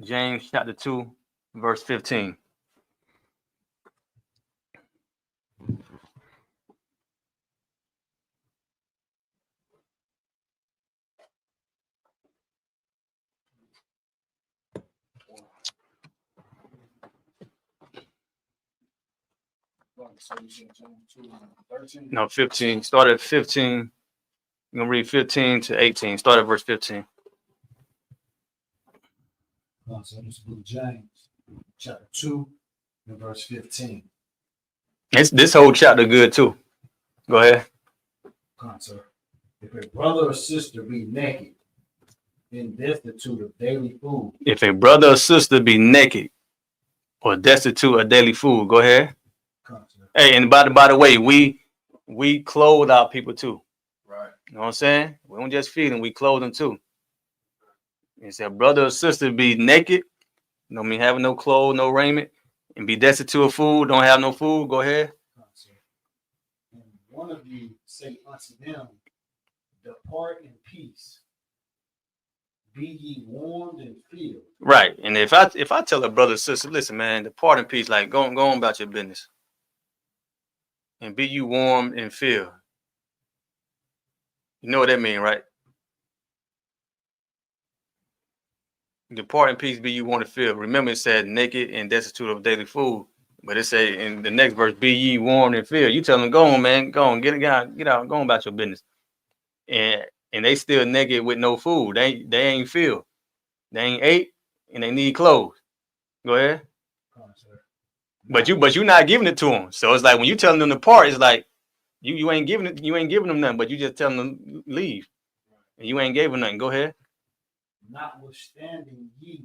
James chapter 2, verse 15. No, 15. Start at 15. You're going to read 15 to 18. Start at verse 15. So this book of James, chapter 2, and verse 15. This whole chapter good too. Go ahead. Sir. If a brother or sister be naked and destitute of daily food. If a brother or sister be naked or destitute of daily food, go ahead. Hey, and by the way, we clothe our people too. Right. You know what I'm saying? We don't just feed them, we clothe them too. And say, brother or sister be naked, you know me having no clothes, no raiment, and be destitute of food, don't have no food, go ahead. And one of you say unto them, depart in peace. Be ye warmed and filled. Right. And if I tell a brother or sister, listen, man, depart in peace, like go on about your business. And be you warm and filled. You know what that means, right? Depart in peace, be you warm and filled. Remember, it said naked and destitute of daily food. But it said in the next verse, be ye warm and filled. You tell them, go on, man, go on, get out, go on about your business. And they still naked with no food. They ain't filled. They ain't ate and they need clothes. Go ahead. But you're not giving it to them. So it's like when you telling them to part, it's like you ain't giving them nothing, but you just telling them leave. And you ain't gave them nothing. Go ahead. Notwithstanding ye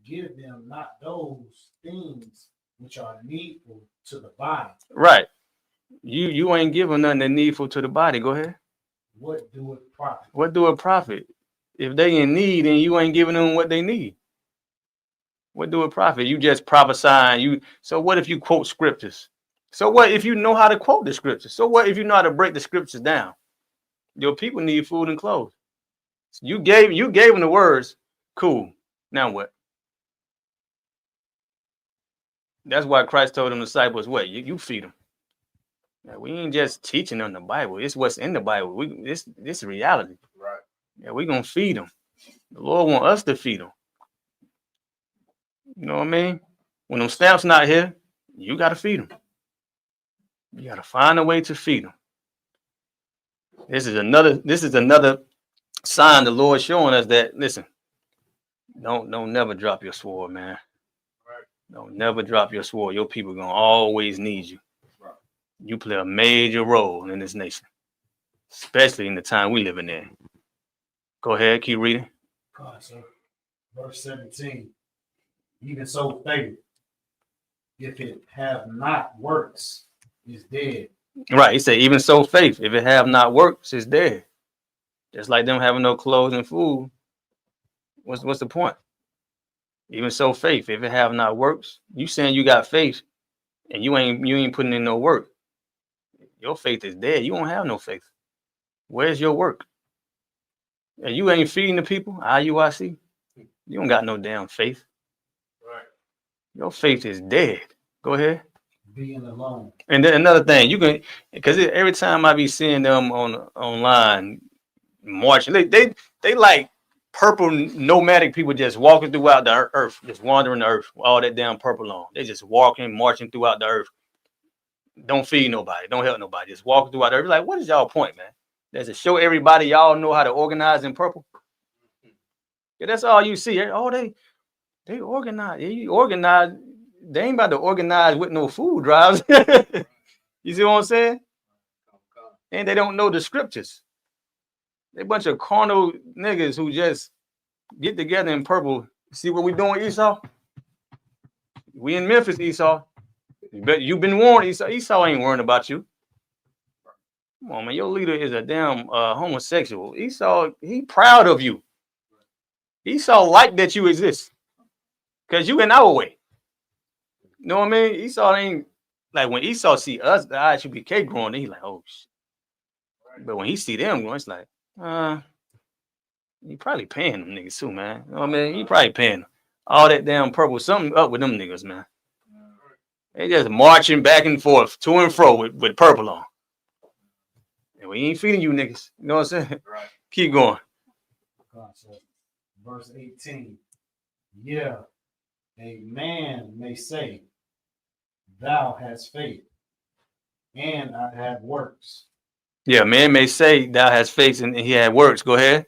give them not those things which are needful to the body. Right. You ain't giving nothing that needful to the body. Go ahead. What do it profit? What do it profit? If they in need and you ain't giving them what they need. What do it profit? You just prophesying. So what if you quote scriptures? So what if you know how to quote the scriptures? So what if you know how to break the scriptures down? Your people need food and clothes. You gave them the words. Cool. Now what? That's why Christ told them disciples, what? You feed them. Yeah, we ain't just teaching them the Bible. It's what's in the Bible. This is reality. Right. Yeah, we're gonna feed them. The Lord want us to feed them. You know what I mean? When them stamps not here, you gotta feed them. You gotta find a way to feed them. This is another sign the Lord showing us that, listen, don't never drop your sword, man. Right. Don't never drop your sword. Your people gonna always need you. Right. You play a major role in this nation, especially in the time we living in. Go ahead, keep reading. Sir. Verse 17. Even so, faith, if it have not works, is dead. Right. He said, even so, faith, if it have not works, is dead. Just like them having no clothes and food. What's the point? Even so, faith, if it have not works, you saying you got faith and you ain't putting in no work. Your faith is dead. You don't have no faith. Where's your work? and you ain't feeding the people, IUIC, you don't got no damn faith. Right. Your faith is dead. Go ahead. Being alone. And then another thing, you can, because every time I be seeing them online marching, they like purple nomadic people just walking throughout the earth, just wandering the earth, with all that damn purple on. They just walking, marching throughout the earth. Don't feed nobody, don't help nobody, just walking throughout the earth. Like, what is y'all point, man? That's to show everybody y'all know how to organize in purple. Yeah, that's all you see. Oh, they organize. You organize. They ain't about to organize with no food drives. You see what I'm saying? And they don't know the scriptures. They a bunch of carnal niggas who just get together in purple. See what we doing, Esau? We in Memphis, Esau. But you've been warned, Esau. Esau ain't worrying about you. Come on, man. Your leader is a damn homosexual. Esau, he proud of you. Esau like that you exist. Because you in our way. You know what I mean? Esau ain't like when Esau see us, the ISUPK growing, he like, oh shit. But when he see them growing, it's like, he probably paying them niggas too, man. You know what I mean? He probably paying them. All that damn purple, something up with them niggas, man. They just marching back and forth, to and fro with purple on. And we ain't feeding you niggas. You know what I'm saying? Right. Keep going. Verse 18. Yeah, a man may say, thou hast faith, and I have works. Yeah, man may say thou hast faith and he had works. Go ahead.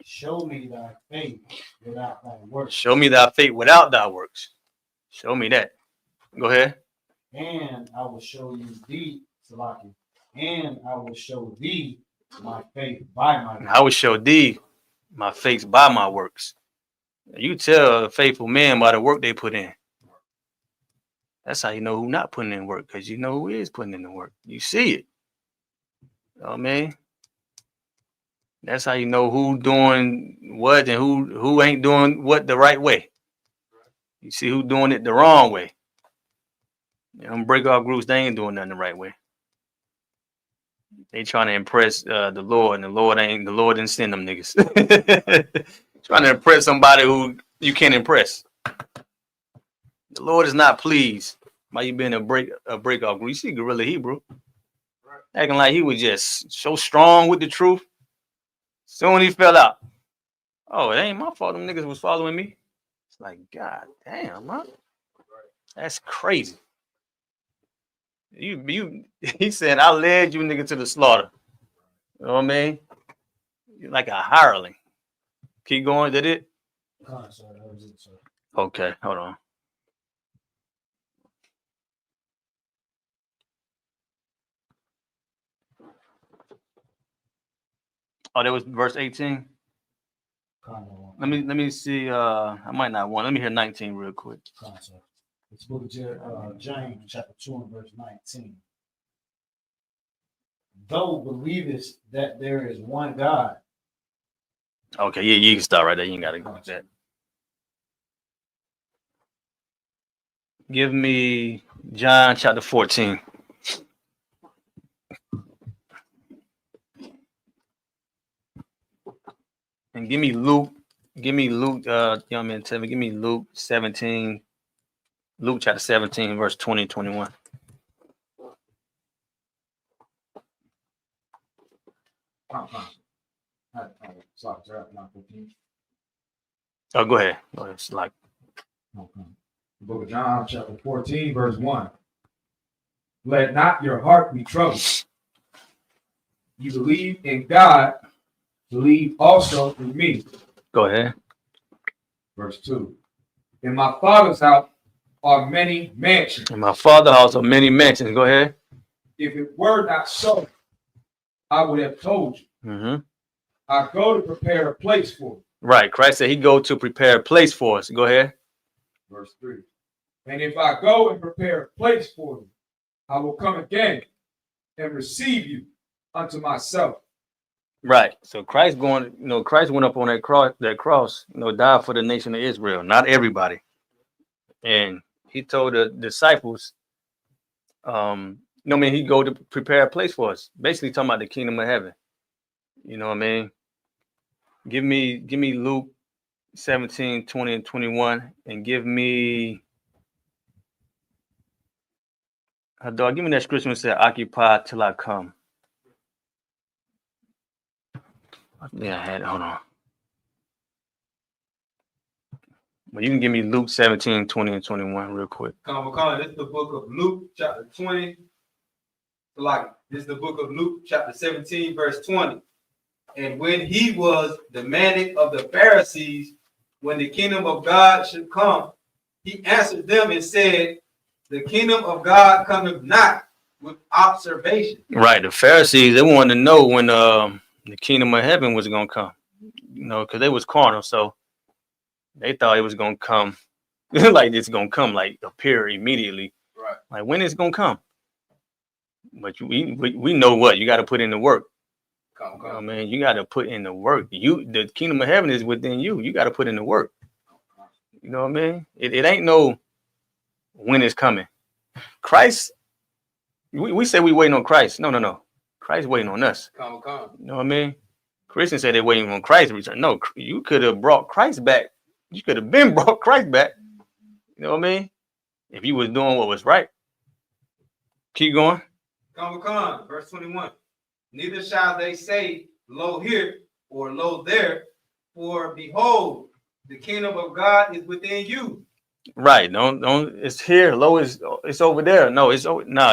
Show me thy faith without thy works. Show me thy faith without thy works. Show me that. Go ahead. And I will show you thee, Salaki, and I will show thee my faith by my works. I will show thee my faith by my works. You tell a faithful man by the work they put in. That's how you know who not putting in work, because you know who is putting in the work. You see it. You know what I mean? That's how you know who doing what and who ain't doing what the right way. You see who doing it the wrong way. Them breakout groups, they ain't doing nothing the right way. They trying to impress the Lord, and the Lord didn't send them niggas. Trying to impress somebody who you can't impress. The Lord is not pleased by you being a breakout group. You see Gorilla Hebrew acting like he was just so strong with the truth. Soon he fell out. Oh, it ain't my fault them niggas was following me. It's like, God damn, man. That's crazy. He said, I led you nigga to the slaughter. You know what I mean? You're like a hireling. Keep going, did it? Sorry, that was it, sir. Okay, hold on. Oh, that was verse 18. Let me see. I might not want. Let me hear 19 real quick. It's book of James, chapter 2 and verse 19. Though believest that there is one God. Okay, yeah, you can start right there. You ain't gotta go with that. Give me John chapter 14. And give me Luke, young man, tell me, give me Luke 17, Luke chapter 17, verse 20 and 21. Oh, go ahead. It's like Book of John, chapter 14, verse 1. Let not your heart be troubled. You believe in God, believe also in me. Go ahead. Verse 2. In my Father's house are many mansions. In my Father's house are many mansions. Go ahead. If it were not so, I would have told you. Mm-hmm. I go to prepare a place for you. Right. Christ said he go to prepare a place for us. Go ahead. Verse 3. And if I go and prepare a place for you, I will come again and receive you unto myself. Right. So Christ Christ went up on that cross, died for the nation of Israel, not everybody. And he told the disciples, he go to prepare a place for us. Basically talking about the kingdom of heaven. You know what I mean? Give me Luke 17, 20, and 21, and give me dog. Give me that scripture that said, "Occupy till I come." Yeah, I had it. Hold on. Well, you can give me Luke 17, 20, and 21 real quick. This is the book of Luke, chapter 20. This is the book of Luke, chapter 17, verse 20. And when he was demanded of the Pharisees when the kingdom of God should come, he answered them and said, the kingdom of God cometh not with observation. Right. The Pharisees, they wanted to know when the kingdom of heaven was going to come, because they was carnal. So they thought it was going to come like it's going to come, like appear immediately. Right. Like when it's going to come. But we know what you got to put in the work. Man, you got to put in the work. The kingdom of heaven is within you. You got to put in the work. You know what I mean? It ain't no when it's coming. Christ, we say we waiting on Christ. No. Christ waiting on us. You know what I mean? Christians say they're waiting on Christ to return. No, you could have brought Christ back. You could have been brought Christ back. You know what I mean? If you was doing what was right. Keep going. Verse 21. Neither shall they say, lo here or lo there, for behold, the kingdom of God is within you. Right. Don't it's here. Lo is it's over there. No, it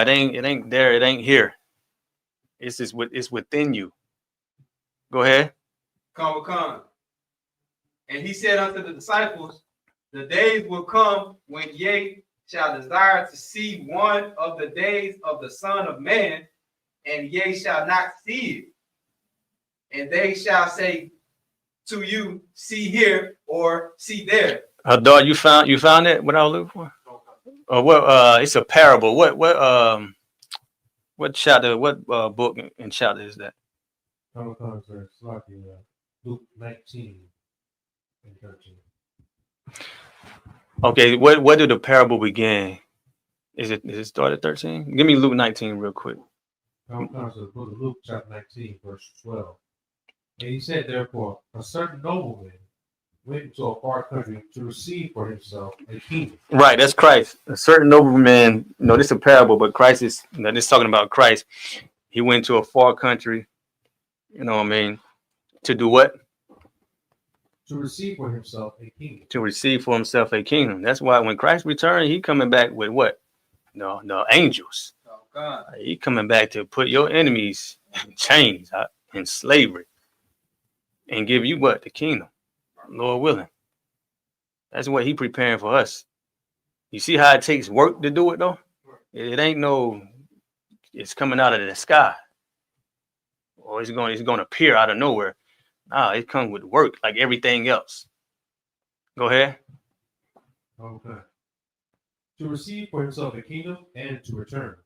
ain't there. It ain't here. It's within you. Go ahead. And he said unto the disciples, the days will come when ye shall desire to see one of the days of the Son of Man, and ye shall not see it. And they shall say to you, see here or see there. Dog, you found it? What I was looking for? It's a parable. What chapter? What book and chapter is that? Luke 19 and 13. Okay, where did the parable begin? Is it start at 13? Give me Luke 19 real quick. Luke chapter 19, verse 12. And he said, therefore, a certain nobleman went into a far country to receive for himself a kingdom. Right, that's Christ. A certain nobleman, this is a parable, but Christ is, this is talking about Christ. He went to a far country, to do what? To receive for himself a kingdom. To receive for himself a kingdom. That's why when Christ returned, he coming back with what? The angels. He coming back to put your enemies in chains, in slavery, and give you what? The kingdom. Lord willing. That's what he preparing for us. You see how it takes work to do it though? It ain't it's coming out of the sky. Or it's going to appear out of nowhere. It comes with work like everything else. Go ahead. Okay. To receive for himself a kingdom and to return.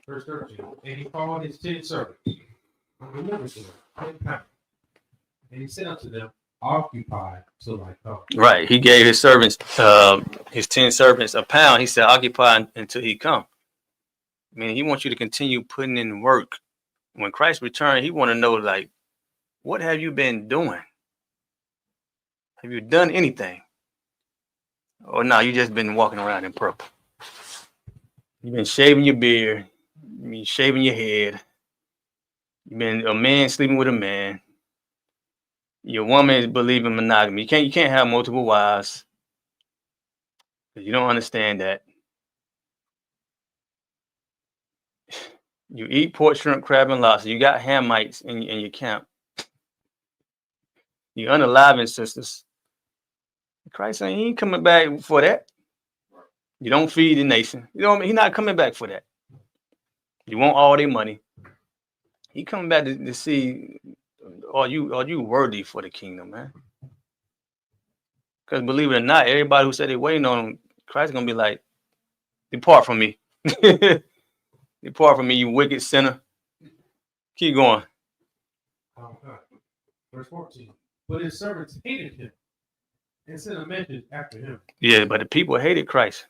Verse 13. And he called his 10 servants and delivered them 10 pounds. And he said unto them, occupy till I come. Right. He gave his servants, his 10 servants a pound. He said, occupy until he come. I mean, he wants you to continue putting in work. When Christ returned, he want to know, like, what have you been doing? Have you done anything? Or no, you just been walking around in purple. You've been shaving your beard. You've been shaving your head. You've been a man sleeping with a man. Your woman is believing monogamy. You can't have multiple wives. You don't understand that. You eat pork, shrimp, crab, and lobster. You got Hamites in your camp. You unaliving sisters. Christ ain't, he ain't coming back for that. You don't feed the nation. You know what I mean? He's not coming back for that. You want all their money. He coming back to see, are you worthy for the kingdom, man? Because believe it or not, everybody who said they waiting on him, Christ is gonna be like, depart from me. Depart from me, you wicked sinner. Keep going. Verse 14. But his servants hated him and sent a message after him. Yeah, but the people hated Christ.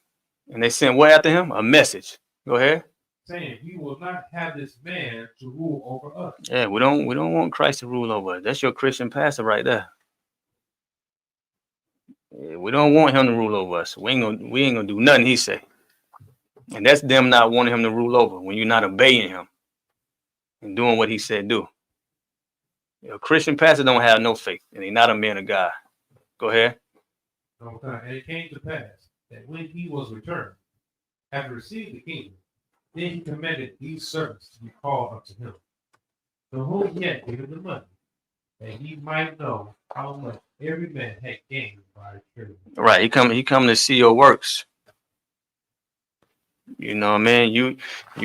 And they sent what after him? A message. Go ahead. saying, "We will not have this man to rule over us." Yeah, we don't want Christ to rule over us. That's your Christian pastor right there. Yeah, we don't want him to rule over us. We ain't gonna do nothing he say. And that's them not wanting him to rule over when you're not obeying him and doing what he said do. A Christian pastor don't have no faith, and he's not a man of God. Go ahead. Okay. And it came to pass that when he was returned, having received the kingdom, then he commanded these servants to be called unto him, to whom he had given the money, that he might know how much every man had gained by charity. Right, he come to see your works. You know what I mean? You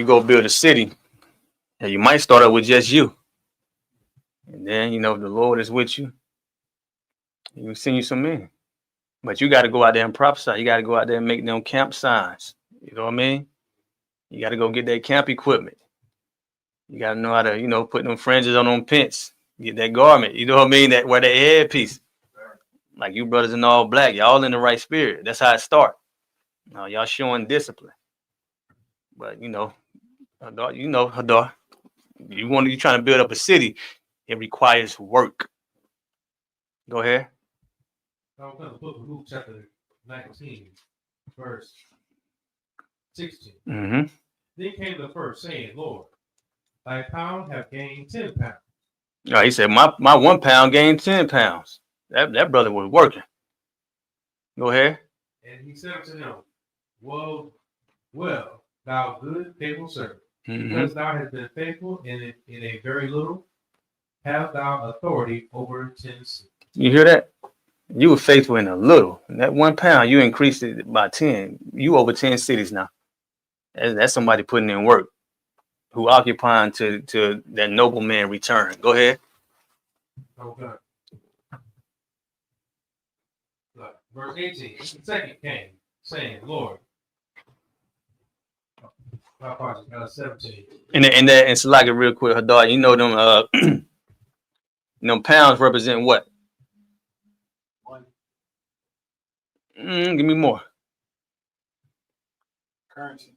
go build a city, and you might start out with just you. And then, if the Lord is with you, he will send you some men. But you got to go out there and prophesy. You got to go out there and make them camp signs. You know what I mean? You got to go get that camp equipment. You got to know how to, put them fringes on them pants. Get that garment. You know what I mean? That wear that headpiece. Like you brothers in all black. Y'all in the right spirit. That's how it starts. Y'all showing discipline. But, Hadar, you trying to build up a city. It requires work. Go ahead. I'm going to book of Luke chapter 19, verse 16. Mm-hmm. Then came the first, saying, Lord, thy pound have gained 10 pounds. Oh, he said, my 1 pound gained 10 pounds. That brother was working. Go ahead. And he said unto him, Well, thou good, faithful servant, because thou hast been faithful in a very little, have thou authority over 10 cities. You hear that? You were faithful in a little. And that 1 pound, you increased it by 10. You over 10 cities now. That's somebody putting in work, who occupying to that nobleman return. Go ahead. Okay. Look, verse 18. The second came, saying, Lord. My apologies, 17. And it's like it real quick, Hadar. You know them pounds represent what? Give me more. Currency.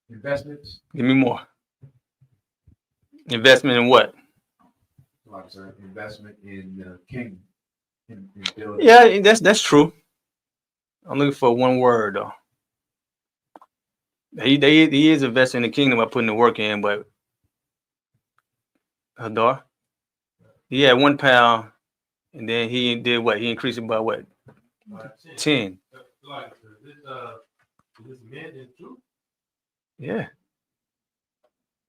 Investments. Give me more. Investment in what? Like I said, investment in the kingdom. In building. Yeah, that's true. I'm looking for one word though. He is investing in the kingdom by putting the work in, but Hadar, he had 1 pound, and then he did what? He increased it by what? 10. Like this man in truth. Yeah.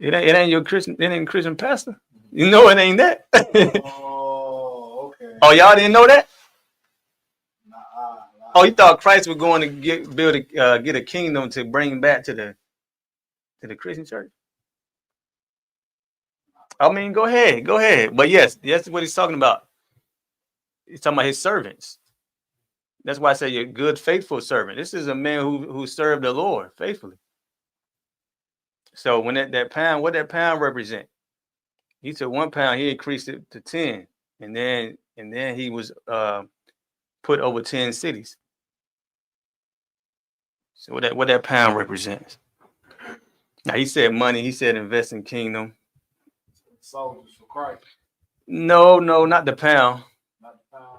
It ain't your Christian. It ain't Christian pastor. You know it ain't that. Oh, okay. Oh, y'all didn't know that? Nah. Oh, you thought Christ was going to get a kingdom to bring back to the Christian church? I mean, go ahead. But yes, that's what he's talking about. He's talking about his servants. That's why I say you're a good, faithful servant. This is a man who served the Lord faithfully. So when that pound, what that pound represent? He took 1 pound, he increased it to 10, and then he was put over 10 cities. So what that pound represents? Now he said money. He said invest in kingdom. Soldiers for Christ. No, not the pound.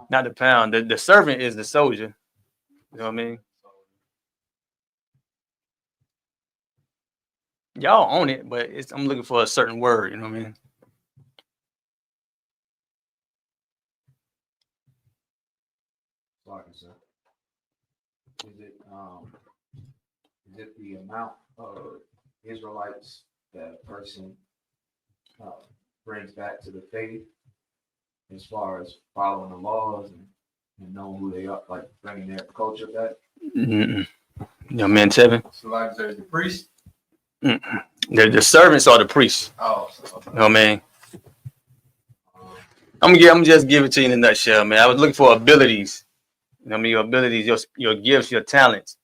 Not the pound. The servant is the soldier. You know what I mean? Y'all own it, but I'm looking for a certain word. You know what I mean? Like I said, is it the amount of Israelites that a person brings back to the faith, as far as following the laws and knowing who they are, like bringing their culture back? Yo, man, Tevin. So like the priest. The servants are the priests. Oh, you know what I mean? I'm just give it to you in a nutshell, man. I was looking for abilities. You know what I mean? Your abilities, your gifts, your talents.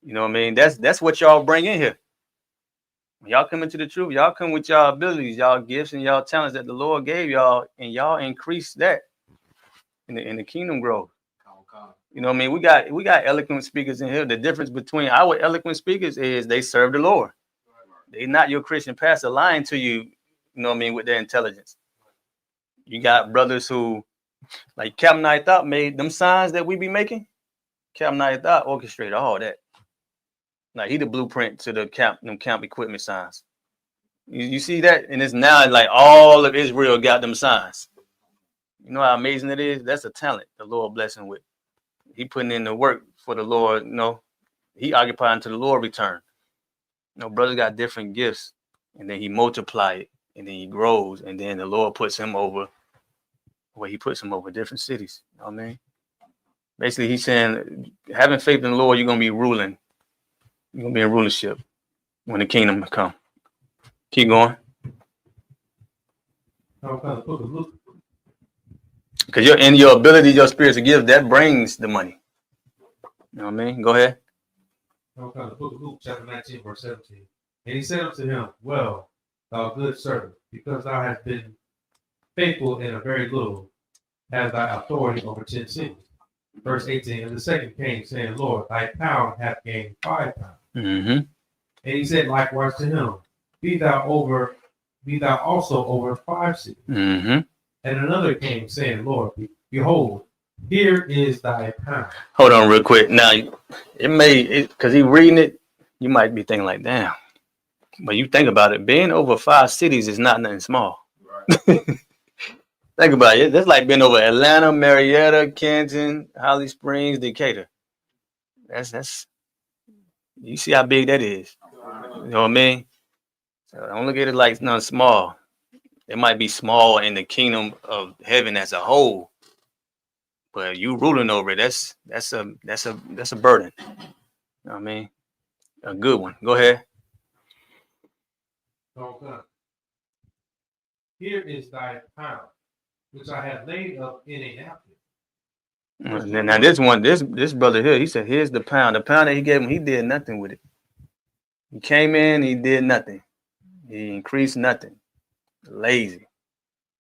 You know what I mean? That's what y'all bring in here. When y'all come into the truth, y'all come with y'all abilities, y'all gifts, and y'all talents that the Lord gave y'all, and y'all increase that in the kingdom growth. You know what I mean? We got eloquent speakers in here. The difference between our eloquent speakers is they serve the Lord. They not your Christian pastor lying to you, you know what I mean, with their intelligence. You got brothers who, like Captain I Thought made them signs that we be making. Captain I Thought orchestrated all that. Like he the blueprint to the camp equipment signs. You see that? And it's now like all of Israel got them signs. You know how amazing it is? That's a talent the Lord bless him with. He putting in the work for the Lord, you know. He occupied until the Lord return. You know, brothers got different gifts, and then he multiply it, and then he grows, and then the Lord puts him over, well, he puts him over different cities. You know what I mean? Basically, he's saying, having faith in the Lord, you're gonna be ruling. You're gonna be in rulership when the kingdom come. Keep going. Because your ability, your spiritual gift, that brings the money. You know what I mean? Go ahead. Okay, the book of Luke, chapter 19, verse 17. And he said unto him, well, thou good servant, because thou hast been faithful in a very little, hast thy authority over 10 cities. Verse 18, and the second came, saying, Lord, thy pound hath gained 5 pounds. Mm-hmm. And he said likewise to him, be thou also over 5 cities. Mm-hmm. And another came, saying, Lord, behold, here is thy pound. Hold on real quick. Now, because he reading it, you might be thinking like, damn. But you think about it, being over 5 cities is not nothing small. Right. Think about it. That's like being over Atlanta, Marietta, Canton, Holly Springs, Decatur. That's you see how big that is. You know what I mean? So don't look at it like nothing small. It might be small in the kingdom of heaven as a whole, but you ruling over it, that's a burden. You know what I mean? A good one. Go ahead. Okay. Here is thy pound, which I have laid up in a napkin. Now this brother here, he said, here's the pound. The pound that he gave him, he did nothing with it. He came in, he did nothing. He increased nothing. Lazy,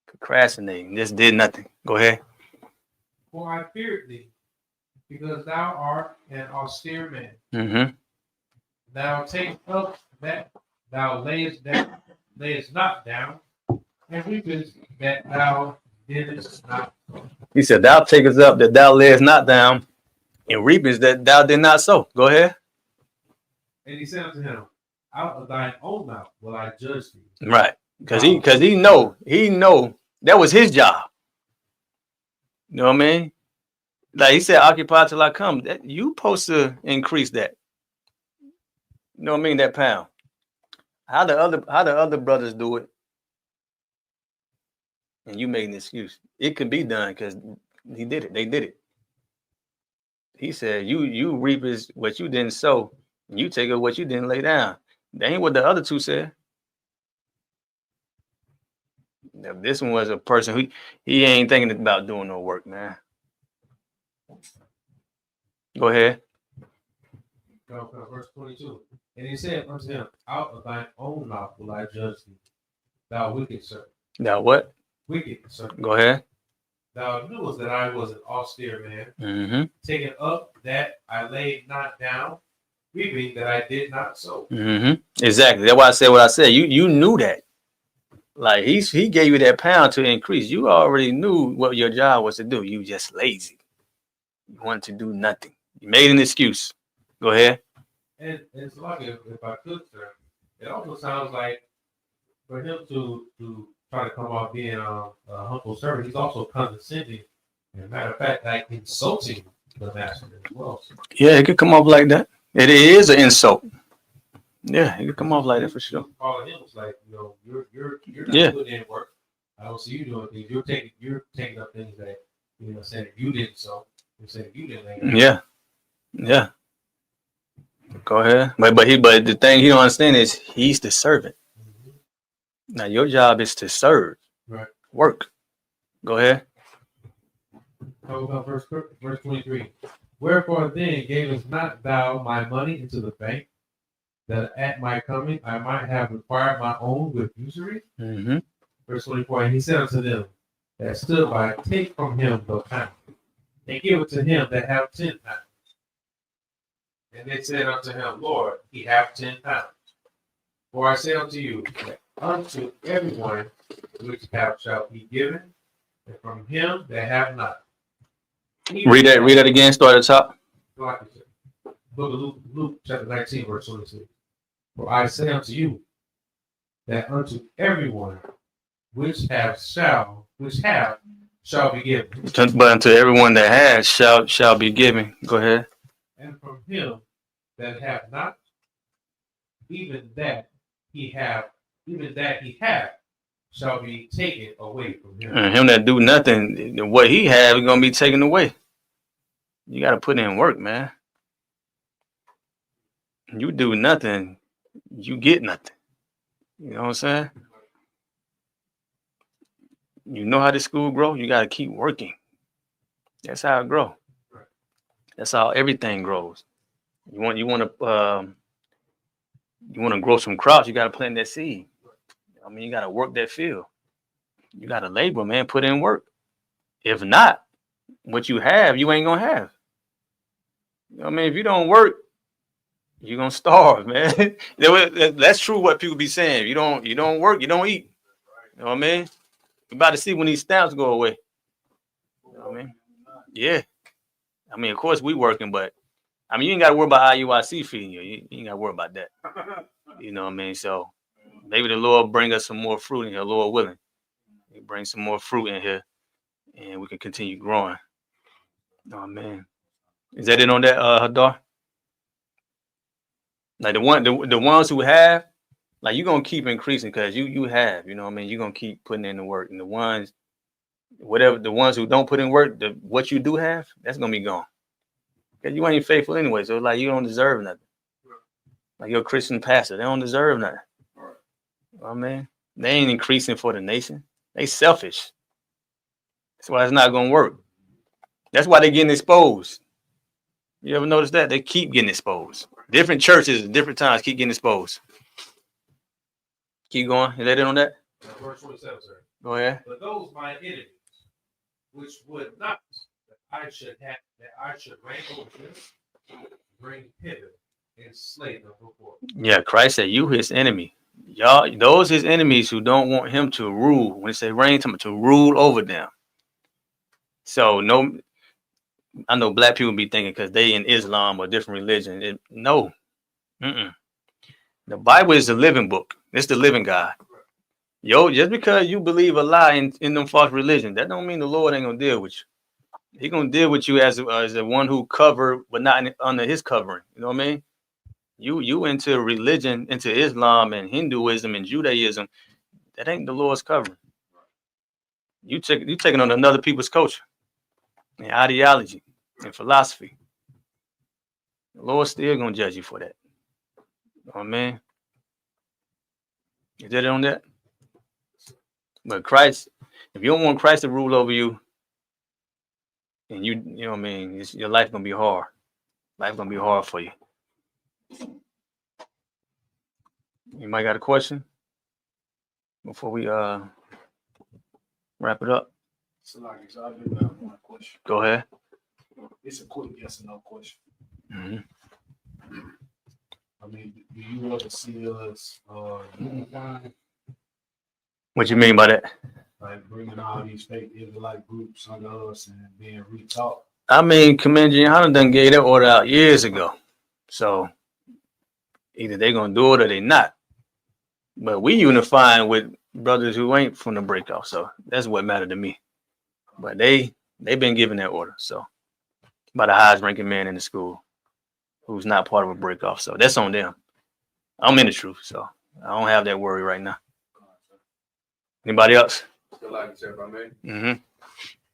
procrastinating, just did nothing. Go ahead. For I feared thee, because thou art an austere man. Mm-hmm. Thou take up that thou layest not down, and reapest that thou didst not sow. He said, thou takest up that thou layest not down, and reapest that thou did not sow. Go ahead. And he said unto him, out of thine own mouth will I judge thee. Right. Because he know that was his job. You know what I mean? Like he said, occupy till I come. That you supposed to increase that. You know what I mean? That pound. How the other brothers do it, and you make an excuse. It could be done because he did it. They did it. He said, you reap is what you didn't sow, and you take up what you didn't lay down. That ain't what the other two said. Now, this one was a person who he ain't thinking about doing no work, man. Go ahead. Verse 22. And he said unto him, out of thine own mouth will I judge thee, thou wicked servant. Now what? Wicked servant. Go ahead. Thou knewest that I was an austere man, Mm-hmm. taking up that I laid not down, reaping that I did not sow. Mm-hmm. Exactly. That's why I said what I said. You knew that. Like he gave you that pound to increase. You already knew what your job was to do. You just lazy. You wanted to do nothing. You made an excuse. Go ahead. And it's like if I could, sir, it also sounds like for him to try to come off being a humble servant, he's also condescending. As a matter of fact, like insulting the master as well. So. Yeah, it could come off like that. It is an insult. Yeah, it could come off like that for sure. Calling him was like, you know, you're not putting in work. I don't see you doing things. You're taking up things that saying you didn't sow. You're saying you didn't. Yeah. Go ahead. But the thing he don't understand is he's the servant. Mm-hmm. Now your job is to serve. Right. Work. Go ahead. Talk about verse 23. Wherefore then gavest not thou my money into the bank, that at my coming I might have required my own with usury? Mm-hmm. Verse 24. And he said unto them that stood by, take from him the pound and give it to him that have 10 pounds. And they said unto him, Lord, he hath 10 pounds. For I say unto you, that unto everyone which hath shall be given, and from him that have not. Read that again, start at the top. Book of Luke chapter 19, verse 22. For I say unto you, that unto everyone which shall be given. But unto everyone that has shall be given. Go ahead. And from him that have not, even that he hath shall be taken away from him. And him that do nothing, what he have is gonna be taken away. You gotta put in work, man. You do nothing, you get nothing. You know what I'm saying? You know how this school grow? You gotta keep working. That's how it grow. That's how everything grows. You want to grow some crops, you gotta plant that seed. I mean, you gotta work that field. You gotta labor, man, put in work. If not, what you have, you ain't gonna have. You know what I mean? If you don't work, you're gonna starve, man. That's true what people be saying. You don't work, you don't eat. You know what I mean? We're about to see when these stamps go away. You know what I mean? Yeah. I mean, of course we working, but I mean you ain't gotta worry about IUIC feeding you. You ain't gotta worry about that. You know what I mean? So maybe the Lord bring us some more fruit in here, Lord willing. He bring some more fruit in here and we can continue growing. Oh man. Is that it on that, Hadar? Like the ones who have, like you're gonna keep increasing because you have, you know what I mean? You're gonna keep putting in the work. And the ones who don't put in work, what you do have, that's gonna be gone. Because you ain't faithful anyway. So like you don't deserve nothing. Like your Christian pastor, they don't deserve nothing. You know what I mean? They ain't increasing for the nation. They selfish. That's why it's not gonna work. That's why they're getting exposed. You ever notice that? They keep getting exposed. Different churches at different times keep getting exposed. Keep going. Is that it on that? Verse 27, sir. Go ahead. But those my enemies, which would not that I should reign over them, bring hither and slay them before. Yeah, Christ said, "You his enemy." Y'all, those his enemies who don't want him to rule. When they say reign, to rule over them. So no, I know black people be thinking because they in Islam or different religion. No. The Bible is the living book. It's the living God. Yo, just because you believe a lie in them false religion, that don't mean the Lord ain't gonna deal with you. He gonna deal with you as a one who covered, but not under his covering. You know what I mean? You into religion, into Islam and Hinduism and Judaism, that ain't the Lord's covering. You taking on another people's culture and ideology and philosophy. The Lord's still gonna judge you for that. Oh man. Is that it on that? But Christ, if you don't want Christ to rule over you, and you know what I mean, your life gonna be hard. Life gonna be hard for you. You might got a question before we wrap it up. So I do have one question. Go ahead. It's a quick yes or no question. Mm-hmm. I mean, do you want to see us unifying? What you mean by that? Like bringing all these fake Israelite groups under us and being retaught? I mean, Commander Johanna done gave that order out years ago. So either they gonna do it or they not. But we unifying with brothers who ain't from the breakout. So that's what mattered to me. But they've been given that order. So by the highest ranking man in the school who's not part of a breakoff. So that's on them. I'm in the truth. So I don't have that worry right now. Anybody else? Still like you said, if I may. Mm-hmm.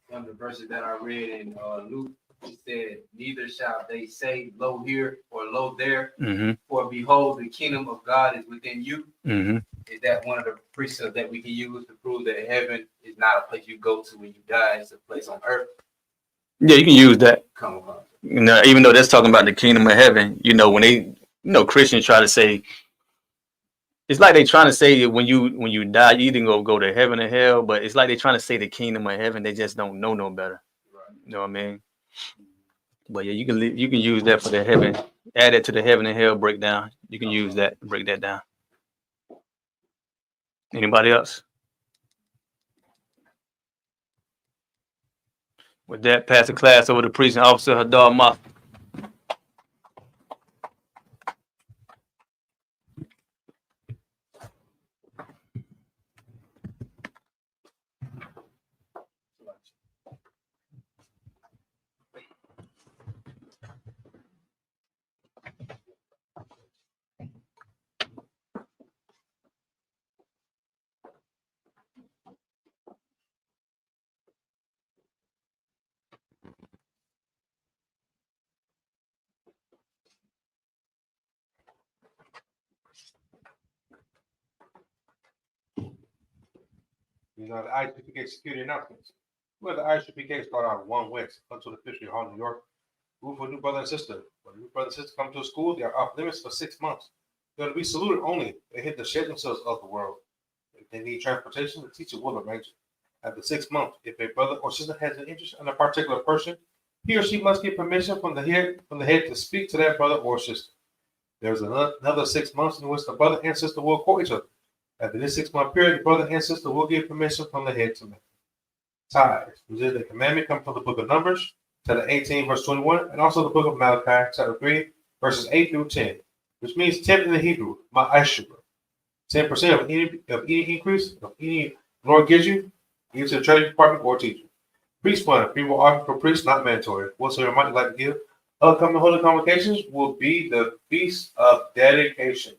One of the verses that I read in Luke, it said, neither shall they say lo here or lo there, Mm-hmm. for behold, the kingdom of God is within you. Mm-hmm. Is that one of the precepts that we can use to prove that heaven is not a place you go to when you die, it's a place on earth? Yeah, you can use that. Come on. You know, even though that's talking about the kingdom of heaven, you know, when they, Christians try to say, it's like they trying to say when you die, you either go to heaven or hell, but it's like they trying to say the kingdom of heaven. They just don't know no better. Right. You know what I mean? But yeah, you can use that for the heaven. Add it to the heaven and hell breakdown. You can use that, break that down. Anybody else? With that, pass the class over to Precinct Officer Hadar Moff. The ISUPK security announcements. Well, the ISUPK start out 1 West until the officially Hall, New York. Move for new brother and sister. When new brother and sister come to a school, they are off limits for 6 months. They're to be saluted only. They hit the shed themselves of the world. If they need transportation, the teacher will arrange it. After 6 months, if a brother or sister has an interest in a particular person, he or she must get permission from the head to speak to that brother or sister. There's another 6 months in which the brother and sister will court each other. After this 6-month period, the brother and sister will get permission from the head to make ties. The commandment comes from the book of Numbers, chapter 18, verse 21, and also the book of Malachi, chapter 3, verses 8 through 10, which means 10 in the Hebrew, ma'ashura. 10% of any increase of any Lord gives you, give to the treasury department or teacher. Priest fund, free will offer for priests, not mandatory. Whatsoever might like to give. Upcoming holy convocations will be the Feast of Dedication.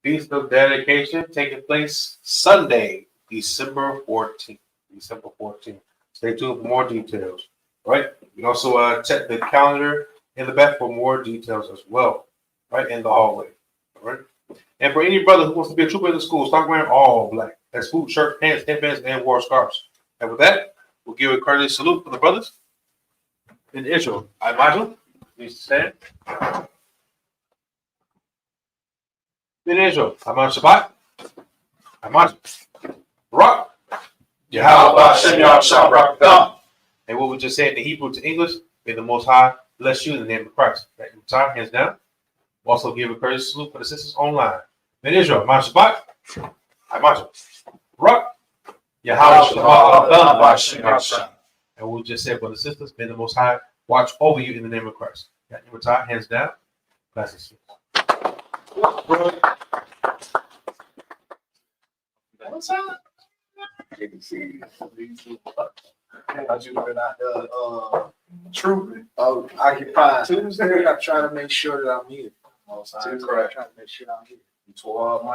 Feast of Dedication taking place Sunday, December 14th. December 14th. Stay tuned for more details. Right? You can also check the calendar in the back for more details as well. Right in the hallway. All right. And for any brother who wants to be a trooper in the school, start wearing all black. That's boot, shirt, pants, headbands, and war scarves. And with that, we'll give a courteous salute for the brothers. In Israel, I imagine. Please stand. In Israel, Aman Shabbat, Aman Rock, Yahweh Shem Yahshua. And what we just said in the Hebrew to English, may the Most High bless you in the name of Christ. Right, time, hands down. Also give a courteous salute for the sisters online. In Israel, Aman Shabbat, Aman Rock, Yahweh Shem Yahshua. And what we just said for the sisters, may the Most High watch over you in the name of Christ. Got your time, hands down. Blessings. What's up? I thought you were out there trooping. Occupied. Tuesday, I'm trying to make sure that I'm here. I'm trying to make sure I'm here. You tore up my